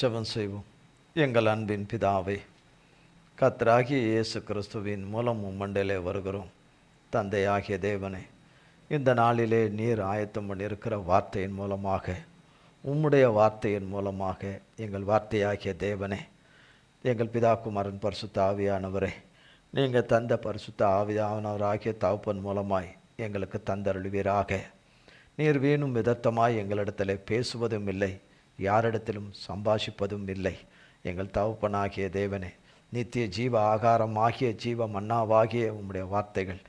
ஜெபம் செய்வோம். எங்கள் அன்பின் பிதாவே, கர்த்தராகிய இயேசு கிறிஸ்துவின் மூலம் மண்டலே வருகிறோம். தந்தையாகிய தேவனே, இந்த நாளிலே நீர் ஆயத்தம் பண்ணியிருக்கிற வார்த்தையின் மூலமாக, உம்முடைய வார்த்தையின் மூலமாக எங்கள் வார்த்தையாகிய தேவனே, எங்கள் பிதா குமாரன் பரிசுத்த ஆவியானவரே, நீங்கள் தந்த பரிசுத்த ஆவியானவராகிய தகப்பன் மூலமாய் எங்களுக்கு தந்தருளுவீராக. நீர் வீணும் விதத்தமாய் எங்களிடத்தில் பேசுவதும் இல்லை, யாரிடத்திலும் சம்பாஷிப்பதும் இல்லை. எங்கள் தகப்பனாகிய தேவனே, நித்திய ஜீவ ஆகாரமாகிய ஜீவ மன்னாவாகிய உம்முடைய வார்த்தைகள்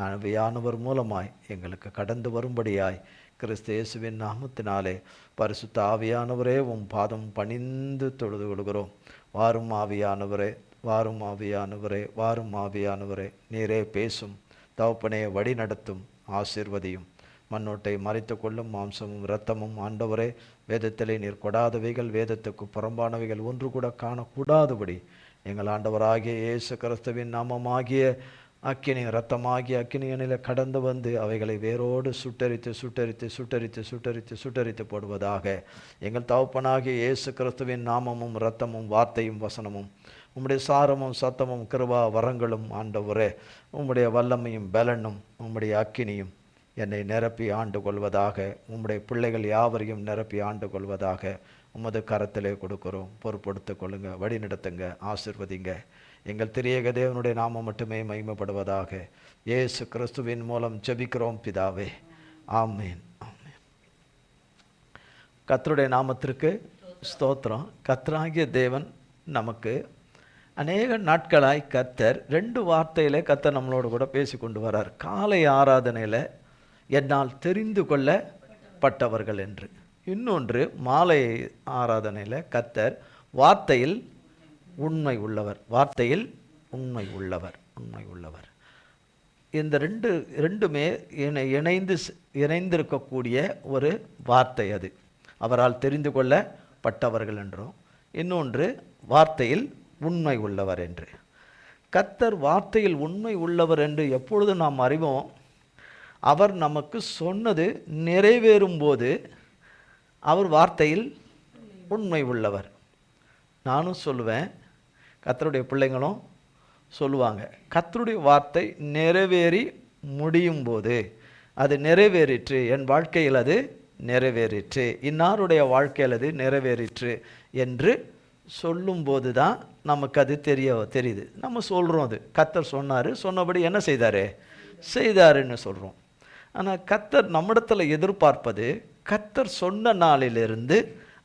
ஆவியானவர் மூலமாய் எங்களுக்கு கடந்து வரும்படியாய் கிறிஸ்து இயேசுவின் நாமத்தினாலே பரிசுத்த ஆவியானவரே உம் பாதம் பணிந்து தொழுது கொள்கிறோம். வாரும் ஆவியானவரே, வாரும் ஆவியானவரே, வாரும் ஆவியானவரே, நீரே பேசும். தகப்பனே வழி நடத்தும், ஆசீர்வதியும். மண்ணோட்டை மறைத்து கொள்ளும் மாம்சமும் இரத்தமும் ஆண்டவரே, வேதத்திலே நீர் கொடாதவைகள், வேதத்துக்கு புறம்பானவைகள் ஒன்று கூட காணக்கூடாதபடி எங்கள் ஆண்டவராகிய இயேசு கிறிஸ்துவின் நாமமாகிய அக்கினி இரத்தமாகிய அக்கினியனில் கடந்து வந்து அவைகளை வேரோடு சுட்டரித்து சுட்டரித்து சுட்டரித்து சுட்டரித்து சுட்டரித்து போடுவதாக. எங்கள் தகப்பனாகிய இயேசு கிறிஸ்துவின் நாமமும் இரத்தமும் வார்த்தையும் வசனமும் உம்முடைய சாரமும் சத்தமும் கிருபா வரங்களும் ஆண்டவரே, உம்முடைய வல்லமையும் பலனும் உம்முடைய அக்கினியும் என்னை நிரப்பி ஆண்டு கொள்வதாக. உம்முடைய பிள்ளைகள் யாவரையும் நிரப்பி ஆண்டு கொள்வதாக. உமது கரத்திலே கொடுக்கிறோம். பொறுப்படுத்து கொள்ளுங்க, வழி நடத்துங்க, ஆசிர்வதிங்க. எங்கள் திரியேக தேவனுடைய நாமம் மட்டுமே மகிமைப்படுவதாக. இயேசு கிறிஸ்துவின் மூலம் ஜெபிக்கிறோம் பிதாவே, ஆமேன், ஆமேன். கர்த்தருடைய நாமத்திற்கு ஸ்தோத்திரம். கர்த்தராகிய தேவன் நமக்கு அநேக நாட்களாய் கர்த்தர் 2 வார்த்தையிலே கர்த்தர் நம்மளோடு கூட பேசி கொண்டு வரார். காலை ஆராதனையில் என்னால் தெரிந்து கொள்ளப்பட்டவர்கள் என்று, இன்னொன்று மாலை ஆராதனையில் கர்த்தர் வார்த்தையில் உண்மை உள்ளவர், வார்த்தையில் உண்மை உள்ளவர், உண்மை உள்ளவர். இந்த ரெண்டுமே இணைந்திருக்கக்கூடிய ஒரு வார்த்தை. அது அவரால் தெரிந்து கொள்ளப்பட்டவர்கள் என்றும், இன்னொன்று வார்த்தையில் உண்மை உள்ளவர் என்று. கர்த்தர் வார்த்தையில் உண்மை உள்ளவர் என்று எப்பொழுது நாம் அறிவோம்? அவர் நமக்கு சொன்னது நிறைவேறும் போது அவர் வார்த்தையில் உண்மை உள்ளவர். நானும் சொல்லுவேன், கர்த்தருடைய பிள்ளைங்களும் சொல்லுவாங்க, கர்த்தருடைய வார்த்தை நிறைவேறி முடியும் போது அது நிறைவேறிற்று, என் வாழ்க்கையில் அது நிறைவேறிற்று, இன்னாருடைய வாழ்க்கையில் அது நிறைவேறிற்று என்று சொல்லும்போது தான் நமக்கு அது தெரியுது. நம்ம சொல்கிறோம், அது கர்த்தர் சொன்னார், சொன்னபடி என்ன செய்தாருன்னு சொல்கிறோம். ஆனால் கர்த்தர் நம்மிடத்தில் எதிர்பார்ப்பது, கர்த்தர் சொன்ன நாளிலிருந்து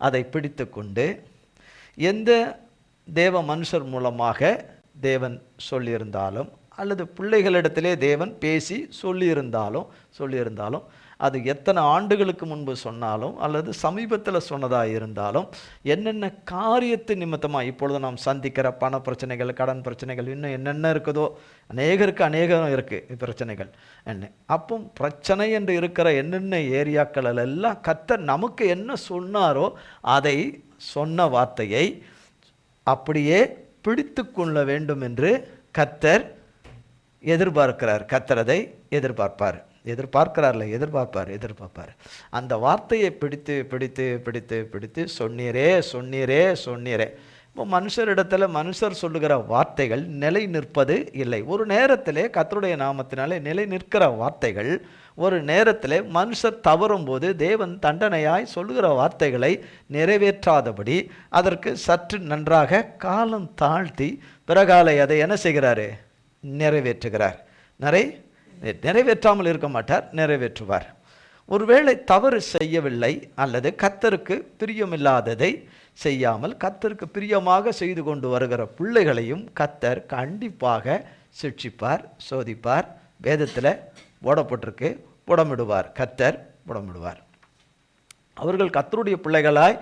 அதை பிடித்து கொண்டு, எந்த தேவ மனுஷர் மூலமாக தேவன் சொல்லியிருந்தாலும் அல்லது பிள்ளைகளிடத்திலே தேவன் பேசி சொல்லியிருந்தாலும் அது எத்தனை ஆண்டுகளுக்கு முன்பு சொன்னாலும் அல்லது சமீபத்தில் சொன்னதாக இருந்தாலும், என்னென்ன காரியத்து நிமித்தமாக இப்பொழுது நாம் சந்திக்கிற பண பிரச்சனைகள், கடன் பிரச்சனைகள், இன்னும் என்னென்ன இருக்குதோ, அநேகம் இருக்குது பிரச்சனைகள் என்ன. அப்போ பிரச்சனை என்று இருக்கிற என்னென்ன ஏரியாக்களில் எல்லாம் கர்த்தர் நமக்கு என்ன சொன்னாரோ அதை சொன்ன வார்த்தையை அப்படியே பிடித்து கொள்ள வேண்டும் என்று கர்த்தர் எதிர்பார்க்கிறார். கர்த்தர் அதை எதிர்பார்ப்பார். அந்த வார்த்தையை பிடித்து சொன்னீரே. இப்போ மனுஷர் சொல்லுகிற வார்த்தைகள் நிலை நிற்பது இல்லை. ஒரு நேரத்திலே கர்த்தருடைய நாமத்தினாலே நிலை நிற்கிற வார்த்தைகள், ஒரு நேரத்தில் மனுஷர் தவறும் போது தேவன் தண்டனையாய் சொல்லுகிற வார்த்தைகளை நிறைவேற்றாதபடி அதற்கு சற்று நன்றாக காலம் தாழ்த்தி பிறகாலை அதை என்ன செய்கிறாரு? நிறைவேற்றுகிறார். நிறைவேற்றாமல் இருக்க மாட்டார், நிறைவேற்றுவார். ஒருவேளை தவறு செய்யவில்லை அல்லது கர்த்தருக்கு பிரியமில்லாததை செய்யாமல் கர்த்தருக்கு பிரியமாக செய்து கொண்டு வருகிற பிள்ளைகளையும் கர்த்தர் கண்டிப்பாக சிட்சிப்பார், சோதிப்பார். வேதத்தில் போடப்பட்டிருக்கு, புடமிடுவார். கர்த்தர் புடமிடுவார். அவர்கள் கர்த்தருடைய பிள்ளைகளாய்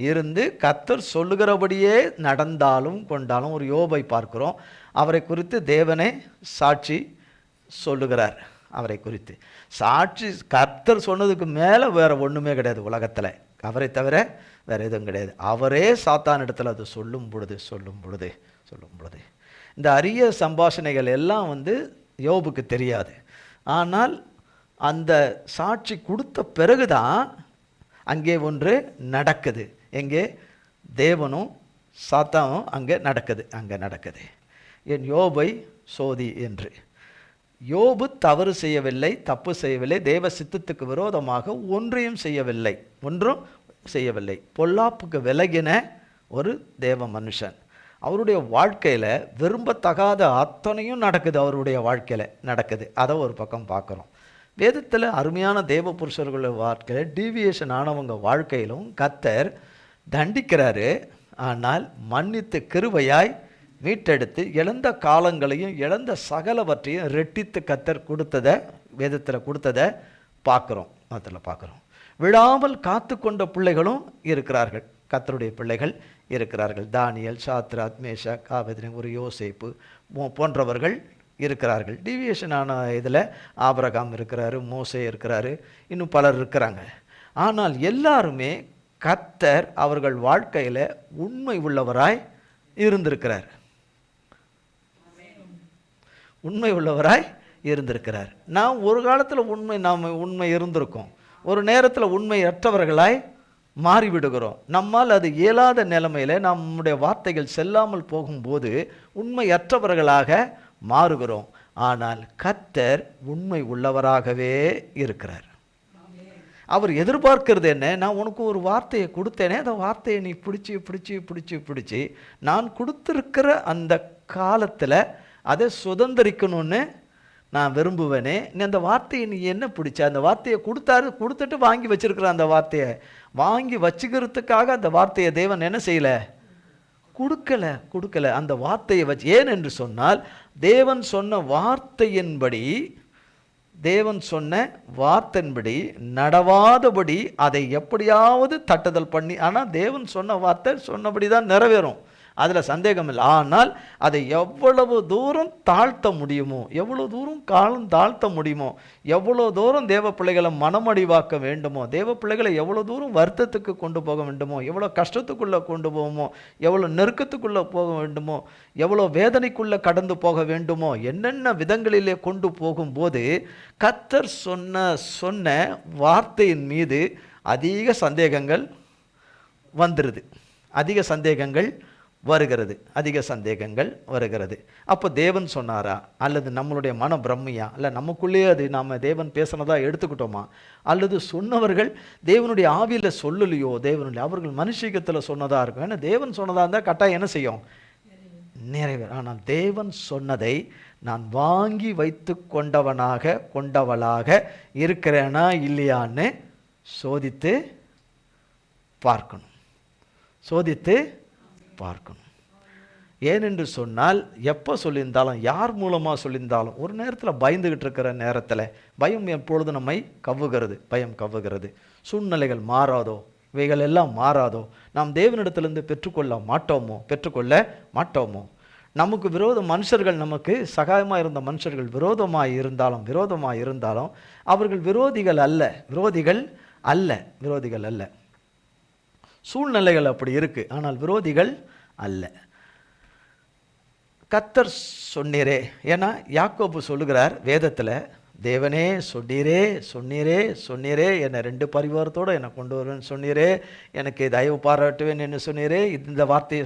இருந்து கர்த்தர் சொல்லுகிறபடியே நடந்தாலும் கொண்டாலும், ஒரு யோபை பார்க்கிறோம், அவரை குறித்து தேவனே சாட்சி சொல்லுகிறார். அவரை குறித்து சாட்சி கர்த்தர் சொன்னதுக்கு மேலே வேறு ஒன்றுமே கிடையாது உலகத்தில், அவரை தவிர வேறு எதுவும் கிடையாது. அவரே சாத்தான் இடத்துல அது சொல்லும் பொழுது இந்த அரிய சம்பாஷணைகள் எல்லாம் யோபுக்கு தெரியாது. ஆனால் அந்த சாட்சி கொடுத்த பிறகுதான் அங்கே ஒன்று நடக்குது. எங்கே? தேவனும் சாத்தானும் அங்கே நடக்குது. என் யோபை சோதி என்று. யோபு தவறு செய்யவில்லை, தப்பு செய்யவில்லை, தேவ சித்தத்துக்கு விரோதமாக ஒன்றும் செய்யவில்லை. பொல்லாப்புக்கு விலகின ஒரு தேவ மனுஷன். அவருடைய வாழ்க்கையில் விரும்பத்தகாத அத்தனையும் நடக்குது, அவருடைய வாழ்க்கையில் நடக்குது. அதை ஒரு பக்கம் பார்க்குறோம். வேதத்தில் அருமையான தேவ புருஷர்களுடைய வாழ்க்கையில் டீவியேஷன் ஆனவங்க வாழ்க்கையிலும் கர்த்தர் தண்டிக்கிறாரு. ஆனால் மன்னித்து கிருபையாய் மீட்டெடுத்து இழந்த காலங்களையும் இழந்த சகலவற்றையும் ரெட்டித்து கர்த்தர் கொடுத்ததை, வேதத்தில் கொடுத்ததை பார்க்குறோம். அதில் பார்க்குறோம். விழாமல் காத்து கொண்ட பிள்ளைகளும் இருக்கிறார்கள், கர்த்தருடைய பிள்ளைகள் இருக்கிறார்கள். தானியேல், சாத்ராக், மேஷாக், ஆபேத்நேகோ, ஒரு யோசேப்பு போன்றவர்கள் இருக்கிறார்கள். டீவியேஷனான இதில் ஆபிரகாம் இருக்கிறாரு, மோசே இருக்கிறாரு, இன்னும் பலர் இருக்கிறாங்க. ஆனால் எல்லாருமே கர்த்தர் அவர்கள் வாழ்க்கையில் உண்மை உள்ளவராய் இருந்திருக்கிறார். நாம் ஒரு காலத்தில் உண்மை இருந்திருக்கோம், ஒரு நேரத்தில் உண்மையற்றவர்களாய் மாறிவிடுகிறோம். நம்மால் அது இயலாத நிலைமையில் நம்முடைய வார்த்தைகள் செல்லாமல் போகும்போது உண்மையற்றவர்களாக மாறுகிறோம். ஆனால் கர்த்தர் உண்மை உள்ளவராகவே இருக்கிறார். அவர் எதிர்பார்க்கிறது என்ன? நான் உனக்கு ஒரு வார்த்தையை கொடுத்தேனே, அந்த வார்த்தையை நீ பிடிச்சி நான் கொடுத்துருக்கிற அந்த காலத்தில் அதை சுதந்திரிக்கணும்னு நான் விரும்புவேனே. நீ அந்த வார்த்தையை நீ என்ன பிடிச்ச? அந்த வார்த்தையை கொடுத்துட்டு வாங்கி வச்சிருக்கிற, அந்த வார்த்தையை வாங்கி வச்சுக்கிறதுக்காக அந்த வார்த்தையை தேவன் என்ன செய்யலை? கொடுக்கல. அந்த வார்த்தையை வச்சு, ஏன் என்று சொன்னால் தேவன் சொன்ன வார்த்தையின்படி நடவாதபடி அதை எப்படியாவது தட்டுதல் பண்ணி, ஆனால் தேவன் சொன்ன வார்த்தை சொன்னபடி தான் நிறைவேறும், அதில் சந்தேகம் இல்லை. ஆனால் அதை எவ்வளவு தூரம் தாழ்த்த முடியுமோ, எவ்வளோ தூரம் காலம் தாழ்த்த முடியுமோ, எவ்வளோ தூரம் தேவ பிள்ளைகளை மனமடிவாக்க வேண்டுமோ, தேவ பிள்ளைகளை எவ்வளோ தூரம் வருத்தத்துக்கு கொண்டு போக வேண்டுமோ, எவ்வளோ கஷ்டத்துக்குள்ளே கொண்டு போவோமோ, எவ்வளோ நெருக்கத்துக்குள்ளே போக வேண்டுமோ, எவ்வளோ வேதனைக்குள்ளே கடந்து போக வேண்டுமோ, என்னென்ன விதங்களிலே கொண்டு போகும்போது கர்த்தர் சொன்ன வார்த்தையின் மீது அதிக சந்தேகங்கள் வருகிறது. அப்போ தேவன் சொன்னாரா, அல்லது நம்மளுடைய மன பிரம்மையா, இல்லை நமக்குள்ளேயே அது நாம் தேவன் பேசினதா எடுத்துக்கிட்டோமா, அல்லது சொன்னவர்கள் தேவனுடைய ஆவியில் சொல்லலையோ, அவர்கள் மனுஷீகத்தில் சொன்னதா இருக்கும். ஏன்னா தேவன் சொன்னதாக இருந்தால் கட்டாயம் என்ன செய்யும்? நிறைவேறும். ஆனால் தேவன் சொன்னதை நான் வாங்கி வைத்து கொண்டவளாக இருக்கிறேனா இல்லையான்னு சோதித்து பார்க்கணும். ஏனென்று சொன்னால் எப்போ சொல்லியிருந்தாலும், யார் மூலமாக சொல்லியிருந்தாலும், ஒரு நேரத்தில் பயந்துகிட்டு இருக்கிற நேரத்தில் பயம் எப்பொழுது நம்மை கவ்வுகிறது. சூழ்நிலைகள் மாறாதோ, இவைகள் எல்லாம் மாறாதோ, நாம் தேவனிடத்திலிருந்து பெற்றுக்கொள்ள மாட்டோமோ. நமக்கு மனுஷர்கள், நமக்கு சகாயமாக இருந்த மனுஷர்கள் விரோதமாக இருந்தாலும் அவர்கள் விரோதிகள் அல்ல. சூழ்நிலைகள் அப்படி இருக்கு, ஆனால் விரோதிகள் அல்ல. கர்த்தர் சொன்னீரே. ஏன்னா யாக்கோபு சொல்லுகிறார் வேதத்தில், தேவனே சொன்னீரே என்னை 2 பரிவாரத்தோடு என்னை கொண்டு வருவேன்னு சொன்னீரே, எனக்கு தயவு பாராட்டுவேன் என்று சொன்னீரே, இந்த வார்த்தையை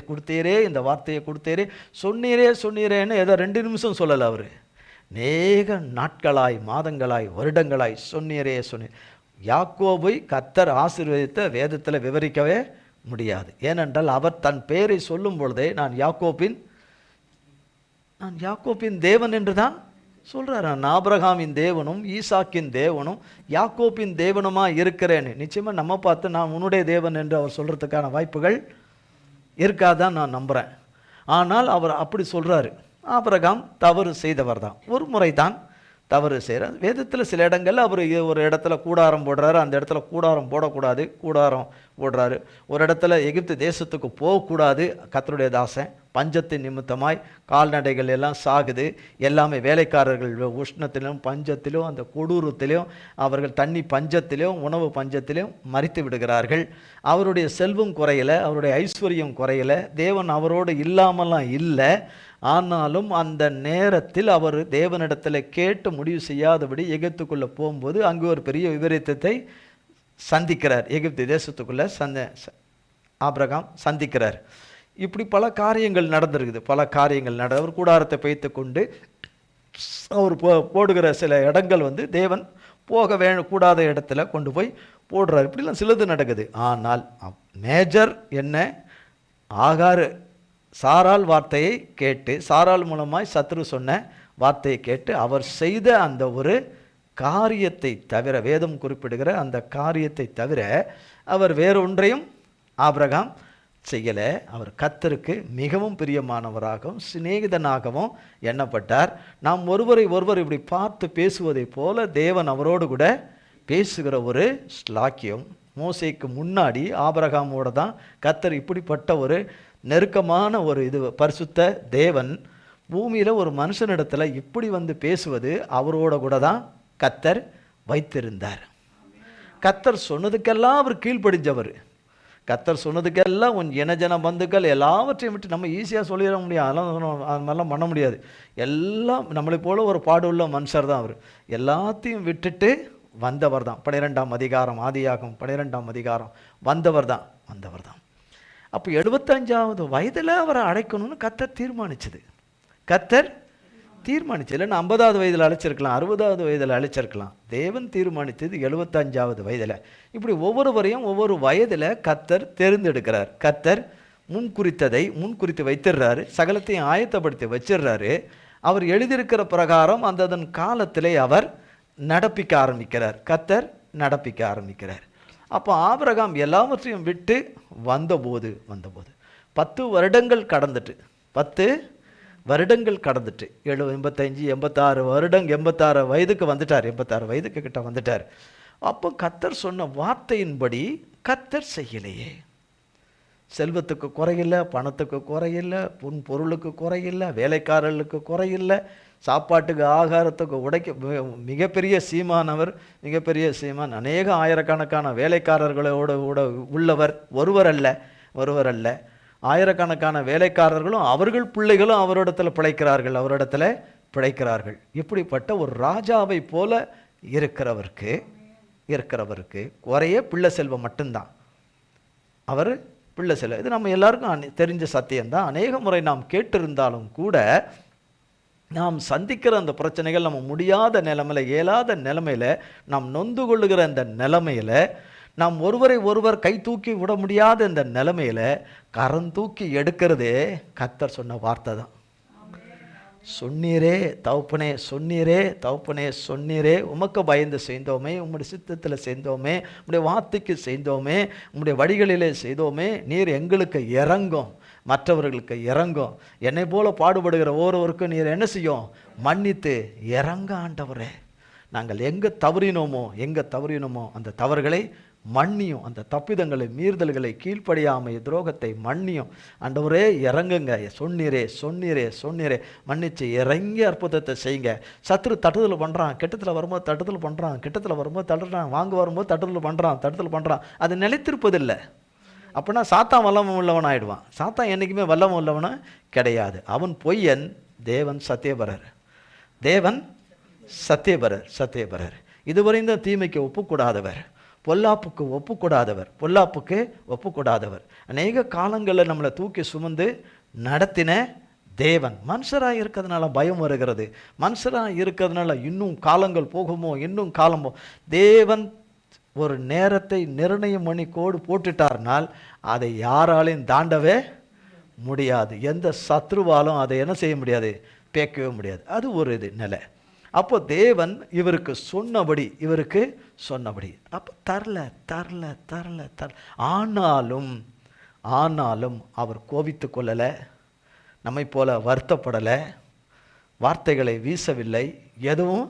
கொடுத்தீரே, சொன்னீரேன்னு ஏதோ 2 நிமிஷம் சொல்லலை. அவர் அநேக நாட்களாய், மாதங்களாய், வருடங்களாய் சொன்னீரே. யாக்கோபை கர்த்தர் ஆசீர்வதித்த வேதத்தில் விவரிக்கவே முடியாது. ஏனென்றால் அவர் தன் பெயரை சொல்லும் பொழுதே நான் யாக்கோபின் தேவன் என்று தான் சொல்கிறார். நான் ஆபிரகாமின் தேவனும் ஈசாக்கின் தேவனும் யாக்கோபின் தேவனுமாக இருக்கிறேன்னு. நிச்சயமாக நம்ம பார்த்து நான் உன்னுடைய தேவன் என்று அவர் சொல்கிறதுக்கான வாய்ப்புகள் இருக்காதான் நான் நம்புகிறேன். ஆனால் அவர் அப்படி சொல்கிறாரு. ஆபிரகாம் தவறு செய்தவர் தான், ஒரு முறை தான் தவறு செய்கிறார். வேதத்தில் சில இடங்களில் அவர் ஒரு இடத்துல கூடாரம் போடுறாரு, அந்த இடத்துல கூடாரம் போடக்கூடாது, கூடாரம் போடுறாரு. ஒரு இடத்துல எகிப்து தேசத்துக்கு போகக்கூடாது, கர்த்தருடைய தாசன் பஞ்சத்தின் நிமித்தமாய் கால்நடைகள் எல்லாம் சாகுது. எல்லாமே வேலைக்காரர்கள் உஷ்ணத்திலும் பஞ்சத்திலும் அந்த கொடூரத்திலும் அவர்கள் தண்ணி பஞ்சத்திலும் உணவு பஞ்சத்திலும் மரித்து விடுகிறார்கள். அவருடைய செல்வம் குறையலை, அவருடைய ஐஸ்வர்யம் குறையலை, தேவன் அவரோடு இல்லாமலாம் இல்லை. ஆனாலும் அந்த நேரத்தில் அவர் தேவனிடத்தில் கேட்டு முடிவு செய்யாதபடி எகிப்துக்குள்ளே போகும்போது அங்கே ஒரு பெரிய விபரீதத்தை சந்திக்கிறார். எகிப்து தேசத்துக்குள்ளே ஆபிரகாம் சந்திக்கிறார். இப்படி பல காரியங்கள் நடந்திருக்குது. பல காரியங்கள் அவர் கூடாரத்தை வைத்து கொண்டு அவர் போடுகிற சில இடங்கள் தேவன் போக கூடாத இடத்துல கொண்டு போய் போடுறார். இப்படிலாம் சிலது நடக்குது. ஆனால் மேஜர் என்ன, ஆகார் சாராள் வார்த்தையை கேட்டு, சாராள் மூலமாய் சத்ரு சொன்ன வார்த்தையை கேட்டு அவர் செய்த அந்த ஒரு காரியத்தை தவிர, வேதம் குறிப்பிடுகிற அந்த காரியத்தை தவிர அவர் வேறொன்றையும் ஆபிரகாம் செய்யலை. அவர் கர்த்தருக்கு மிகவும் பிரியமானவராகவும் சிநேகிதனாகவும் எண்ணப்பட்டார். நாம் ஒருவரை ஒருவர் இப்படி பார்த்து பேசுவதை போல தேவன் அவரோடு கூட பேசுகிற ஒரு ஸ்லாக்கியம். மோசேக்கு முன்னாடி ஆபிரகாமோட தான் கர்த்தர் இப்படிப்பட்ட ஒரு நெருக்கமான ஒரு பரிசுத்த தேவன் பூமியில் ஒரு மனுஷனிடத்தில் இப்படி பேசுவது அவரோட கூட தான் கர்த்தர் வைத்திருந்தார். கர்த்தர் சொன்னதுக்கெல்லாம் அவர் கீழ்ப்படிஞ்சவர். கர்த்தர் சொன்னதுக்கெல்லாம் உன் இனஜன பந்துக்கள் எல்லாவற்றையும் விட்டு, நம்ம ஈஸியாக சொல்லிட முடியாது, அதெல்லாம் அது மாதிரிலாம் பண்ண முடியாது. எல்லாம் நம்மளை போல ஒரு பாடுள்ள மனுஷர் தான் அவர். எல்லாத்தையும் விட்டுட்டு வந்தவர் தான். 12ஆம் அதிகாரம் ஆதியாகமம் 12ஆம் அதிகாரம் வந்தவர் தான். அப்போ 75வது வயதில் அவரை அழைக்கணும்னு கர்த்தர் தீர்மானிச்சது. கர்த்தர் தீர்மானிச்சு, இல்லைன்னா 50வது வயதில் அழைச்சிருக்கலாம், 60வது வயதில் அழைச்சிருக்கலாம். தேவன் தீர்மானித்தது 75வது வயதில். இப்படி ஒவ்வொருவரையும் ஒவ்வொரு வயதில் கர்த்தர் தேர்ந்தெடுக்கிறார். கர்த்தர் முன்குறித்து வைத்திடுறாரு. சகலத்தையும் ஆயத்தப்படுத்தி வச்சிடுறாரு. அவர் எழுதியிருக்கிற பிரகாரம் அந்ததன் காலத்திலே அவர் நடப்பிக்க ஆரம்பிக்கிறார். கர்த்தர் நடப்பிக்க ஆரம்பிக்கிறார். அப்போ ஆபிரகாம் எல்லாவற்றையும் விட்டு வந்தபோது 10 வருடங்கள் கடந்துட்டு 85 86 வருடம் 86 வயதுக்கு வந்துட்டார். 86 வயதுக்கு கிட்ட வந்துட்டார். அப்போ கர்த்தர் சொன்ன வார்த்தையின்படி கர்த்தர் செய்யலையே. செல்வத்துக்கு குறையில்லை, பணத்துக்கு குறையில்லை, பொருளுக்கு குறையில்லை, வேலைக்காரர்களுக்கு குறையில்லை, சாப்பாட்டுக்கு ஆகாரத்துக்கு மிகப்பெரிய சீமானவர், மிகப்பெரிய சீமான். அநேக ஆயிரக்கணக்கான வேலைக்காரர்களோட உள்ளவர், ஒருவர் அல்ல, ஆயிரக்கணக்கான வேலைக்காரர்களும் அவர்கள் பிள்ளைகளும் அவரிடத்தில் பிழைக்கிறார்கள். இப்படிப்பட்ட ஒரு ராஜாவை போல இருக்கிறவருக்கு குறைய பிள்ளை செல்வம் மட்டும்தான். அவர் பிள்ளை செல்வம், இது நம்ம எல்லாருக்கும் தெரிஞ்ச சத்தியம்தான். அநேக முறை நாம் கேட்டிருந்தாலும் கூட நாம் சந்திக்கிற அந்த பிரச்சனைகள், நம்ம முடியாத நிலைமையில, இயலாத நிலைமையில, நாம் நொந்து கொள்ளுகிற அந்த நிலைமையில, நாம் ஒருவரை ஒருவர் கை தூக்கி விட முடியாத இந்த நிலைமையில கரம் தூக்கி எடுக்கிறதே கர்த்தர் சொன்ன வார்த்தை தான். சொன்னீரே தகப்பனே, சொன்னீரே, உமக்கு பயந்து செய்தோமே, உம்முடைய சித்தத்தில் செய்தோமே, உம்முடைய வார்த்தைக்கு செய்தோமே, உம்முடைய வழிகளிலே செய்தோமே, நீர் எங்களுக்கு இறங்கும், மற்றவர்களுக்கு இறங்கும், என்னை போல பாடுபடுகிற ஒவ்வொருவருக்கும் நீர் என்ன செய்யும், மன்னித்து இறங்க ஆண்டவரே. நாங்கள் எங்கே தவறினோமோ அந்த தவறுகளை மன்னியும், அந்த தப்பிதங்களை, மீறுதல்களை, கீழ்ப்படியாமை, துரோகத்தை மன்னியும் ஆண்டவரே. இறங்குங்க, சொன்னீரே, மன்னிச்சு இறங்கி அற்புதத்தை செய்யுங்க. சத்ரு தட்டுதல் பண்ணுறான், கெட்டத்தில் வரும்போது தட்டுதல் பண்ணுறான், வாங்க வரும்போது தட்டுதல் பண்ணுறான். அது நிலைத்திருப்பதில்லை. அப்படின்னா சாத்தான் வல்லமம் உள்ளவன் ஆயிடுவான். சாத்தான் என்றைக்குமே வல்லமம் உள்ளவனா கிடையாது. அவன் பொய்யன், தேவன் சத்தியபரர். இதுவரையும் தீமைக்கு ஒப்புக்கூடாதவர், பொல்லாப்புக்கு ஒப்புக்கூடாதவர். அநேக காலங்களில் நம்மளை தூக்கி சுமந்து நடத்தின தேவன். மனுஷராக இருக்கிறதுனால பயம் வருகிறது, மனுஷராக இருக்கிறதுனால இன்னும் காலங்கள் போகுமோ, தேவன் ஒரு நேரத்தை நிர்ணயம் பண்ணி கோடு போட்டுட்டார்னால் அதை யாராலையும் தாண்டவே முடியாது. எந்த சத்ருவாலும் அதை என்ன செய்ய முடியாது, பேக்கவே முடியாது. அது ஒரு நிலை. அப்போ தேவன் இவருக்கு சொன்னபடி அப்போ தரல. ஆனாலும் அவர் கோபித்து கொள்ளலை, நம்மை போல வருத்தப்படலை, வார்த்தைகளை வீசவில்லை, எதுவும்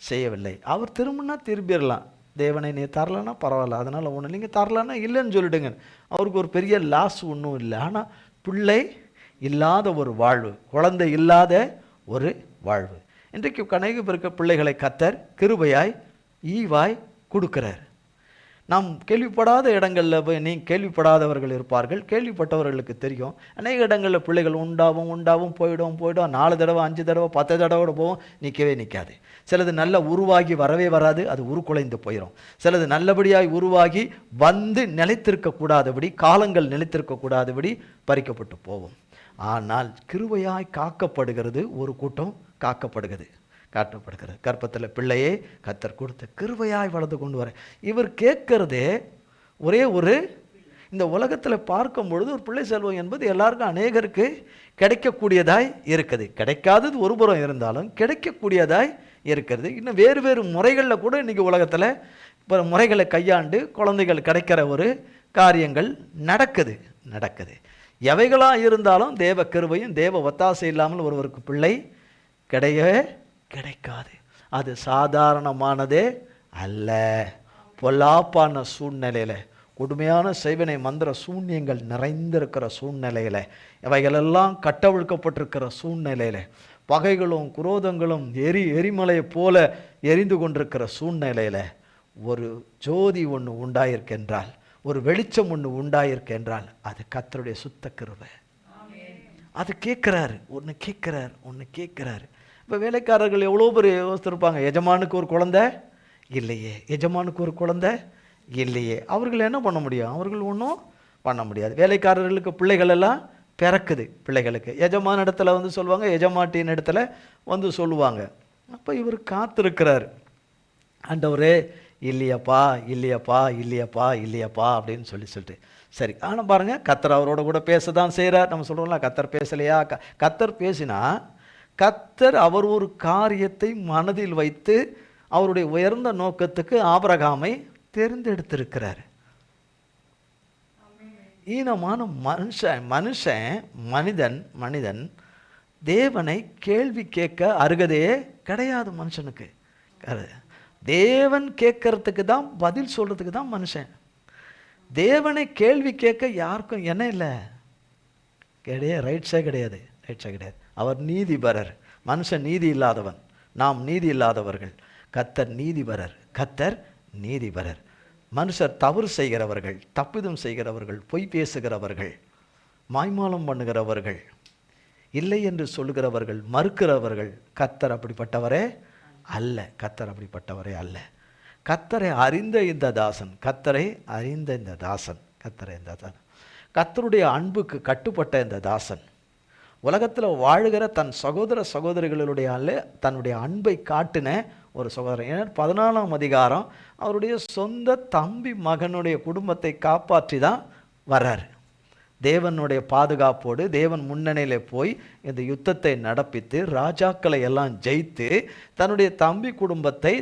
செய்யவில்லை. அவர் திரும்பிடலாம். தேவனை நீ தரலன்னா பரவாயில்ல, அதனால் ஒன்று நீங்கள் தரலன்னா இல்லைன்னு சொல்லிடுங்க. அவருக்கு ஒரு பெரிய லாஸ் ஒன்றும் இல்லை. ஆனால் பிள்ளை இல்லாத ஒரு வாழ்வு, குழந்தை இல்லாத ஒரு வாழ்வு. இன்றைக்கு அநேக பேருக்கு பிள்ளைகளை கர்த்தர் கிருபையாய் ஈவாய் கொடுக்கிறார். நாம் கேள்விப்படாத இடங்களில் போய் கேள்விப்படாதவர்கள் இருப்பார்கள், கேள்விப்பட்டவர்களுக்கு தெரியும். அநேக இடங்களில் பிள்ளைகள் உண்டாவும் போயிடும் 4 தடவை 5 தடவை 10 தடவை போகும், நிற்கவே நிற்காது. சிலது நல்ல உருவாகி வரவே வராது, அது உருக்குலைந்து போயிடும். சிலது நல்லபடியாய் உருவாகி வந்து நிலைத்திருக்கக்கூடாதபடி, காலங்கள் நிலைத்திருக்கக்கூடாதபடி பறிக்கப்பட்டு போகும். ஆனால் கிருபையாய் காக்கப்படுகிறது ஒரு கூட்டம், காக்கப்படுகிறது. கர்ப்பத்தில் பிள்ளையே கர்த்தர் கொடுத்த கிருபையாய் வளர்ந்து கொண்டு வர. இவர் கேட்கறதே ஒரே ஒரு, இந்த உலகத்தில் பார்க்கும் பொழுது ஒரு பிள்ளை செல்வம் என்பது எல்லாருக்கும் அநேகருக்கு கிடைக்கக்கூடியதாய் இருக்குது. கிடைக்காதது ஒரு புறம் இருந்தாலும் கிடைக்கக்கூடியதாய் இருக்கிறது. இன்னும் வேறு வேறு முறைகளில் கூட இன்றைக்கி உலகத்தில் இப்போ முறைகளை கையாண்டு குழந்தைகள் கிடைக்கிற ஒரு காரியங்கள் நடக்குது. எவைகளாக இருந்தாலும் தேவ கிருபையும் தேவ ஒத்தாசை இல்லாமல் ஒருவருக்கு பிள்ளை கிடைக்காது. அது சாதாரணமானதே அல்ல. பொல்லாப்பான சூழ்நிலையில், கொடுமையான செய்வினை மந்திர சூன்யங்கள் நிறைந்திருக்கிற சூழ்நிலையில், இவைகளெல்லாம் கட்டவிழ்க்கப்பட்டிருக்கிற சூழ்நிலையில், பகைகளும் குரோதங்களும் எரிமலையை போல எரிந்து கொண்டிருக்கிற சூழ்நிலையில் ஒரு ஜோதி ஒன்று உண்டாயிருக்கின்றால், ஒரு வெளிச்சம் ஒன்று உண்டாயிருக்கின்றால், அது கர்த்தருடைய சுத்த கிருபை. அது கேட்குறாரு, ஒன்று கேட்குறாரு. இப்போ வேலைக்காரர்கள் எவ்வளோ பேர் யோசித்திருப்பாங்க, எஜமானுக்கு ஒரு குழந்தை இல்லையே, அவர்கள் என்ன பண்ண முடியும்? அவர்கள் ஒன்றும் பண்ண முடியாது. வேலைக்காரர்களுக்கு பிள்ளைகள் எல்லாம் பிறக்குது. பிள்ளைகளுக்கு எஜமான இடத்துல வந்து சொல்லுவாங்க, எஜமாட்டியின் இடத்துல வந்து சொல்லுவாங்க. அப்போ இவர் காத்திருக்கிறார், ஆண்டவரே இல்லையப்பா அப்படின்னு சொல்லிட்டு சரி. ஆனால் பாருங்கள், கர்த்தர் அவரோட கூட பேச தான் செய்கிறார். நம்ம சொல்கிறோம்ல, கர்த்தர் பேசலையா? கர்த்தர் பேசினா, கர்த்தர் அவர் ஒரு காரியத்தை மனதில் வைத்து அவருடைய உயர்ந்த நோக்கத்துக்கு ஆபிரகாமை தேர்ந்தெடுத்திருக்கிறார். ஈனமான மனிதன் தேவனை கேள்வி கேட்க அருகதையே கிடையாது மனுஷனுக்கு. தேவன் கேட்கறதுக்கு தான், பதில் சொல்றதுக்கு தான் மனுஷன். தேவனை கேள்வி கேட்க யாருக்கும் என்ன இல்லை, ரைட்ஸே கிடையாது. அவர் நீதிபரர். மனுஷன் நீதி இல்லாதவன், நாம் நீதி இல்லாதவர்கள். கர்த்தர் நீதிபரர். மனுஷர் தவறு செய்கிறவர்கள், தப்பிதம் செய்கிறவர்கள், பொய் பேசுகிறவர்கள், மாய்மாலம் பண்ணுகிறவர்கள், இல்லை என்று சொல்லுகிறவர்கள், மறுக்கிறவர்கள். கர்த்தர் அப்படிப்பட்டவரே அல்ல. கர்த்தரை அறிந்த இந்த தாசன், கர்த்தருடைய அன்புக்கு கட்டுப்பட்ட இந்த தாசன், உலகத்தில் வாழுகிற தன் சகோதர சகோதரிகளுடைய தன்னுடைய அன்பை காட்டின ஒரு சகோதரன். ஏன்னா 14ஆம் அதிகாரம் அவருடைய சொந்த தம்பி மகனுடைய குடும்பத்தை காப்பாற்றி தான் வர்றார். தேவனுடைய பாதுகாப்போடு தேவன் முன்னணியில் போய் இந்த யுத்தத்தை நடப்பித்து ராஜாக்களை எல்லாம் ஜெயித்து தன்னுடைய தம்பி குடும்பத்தை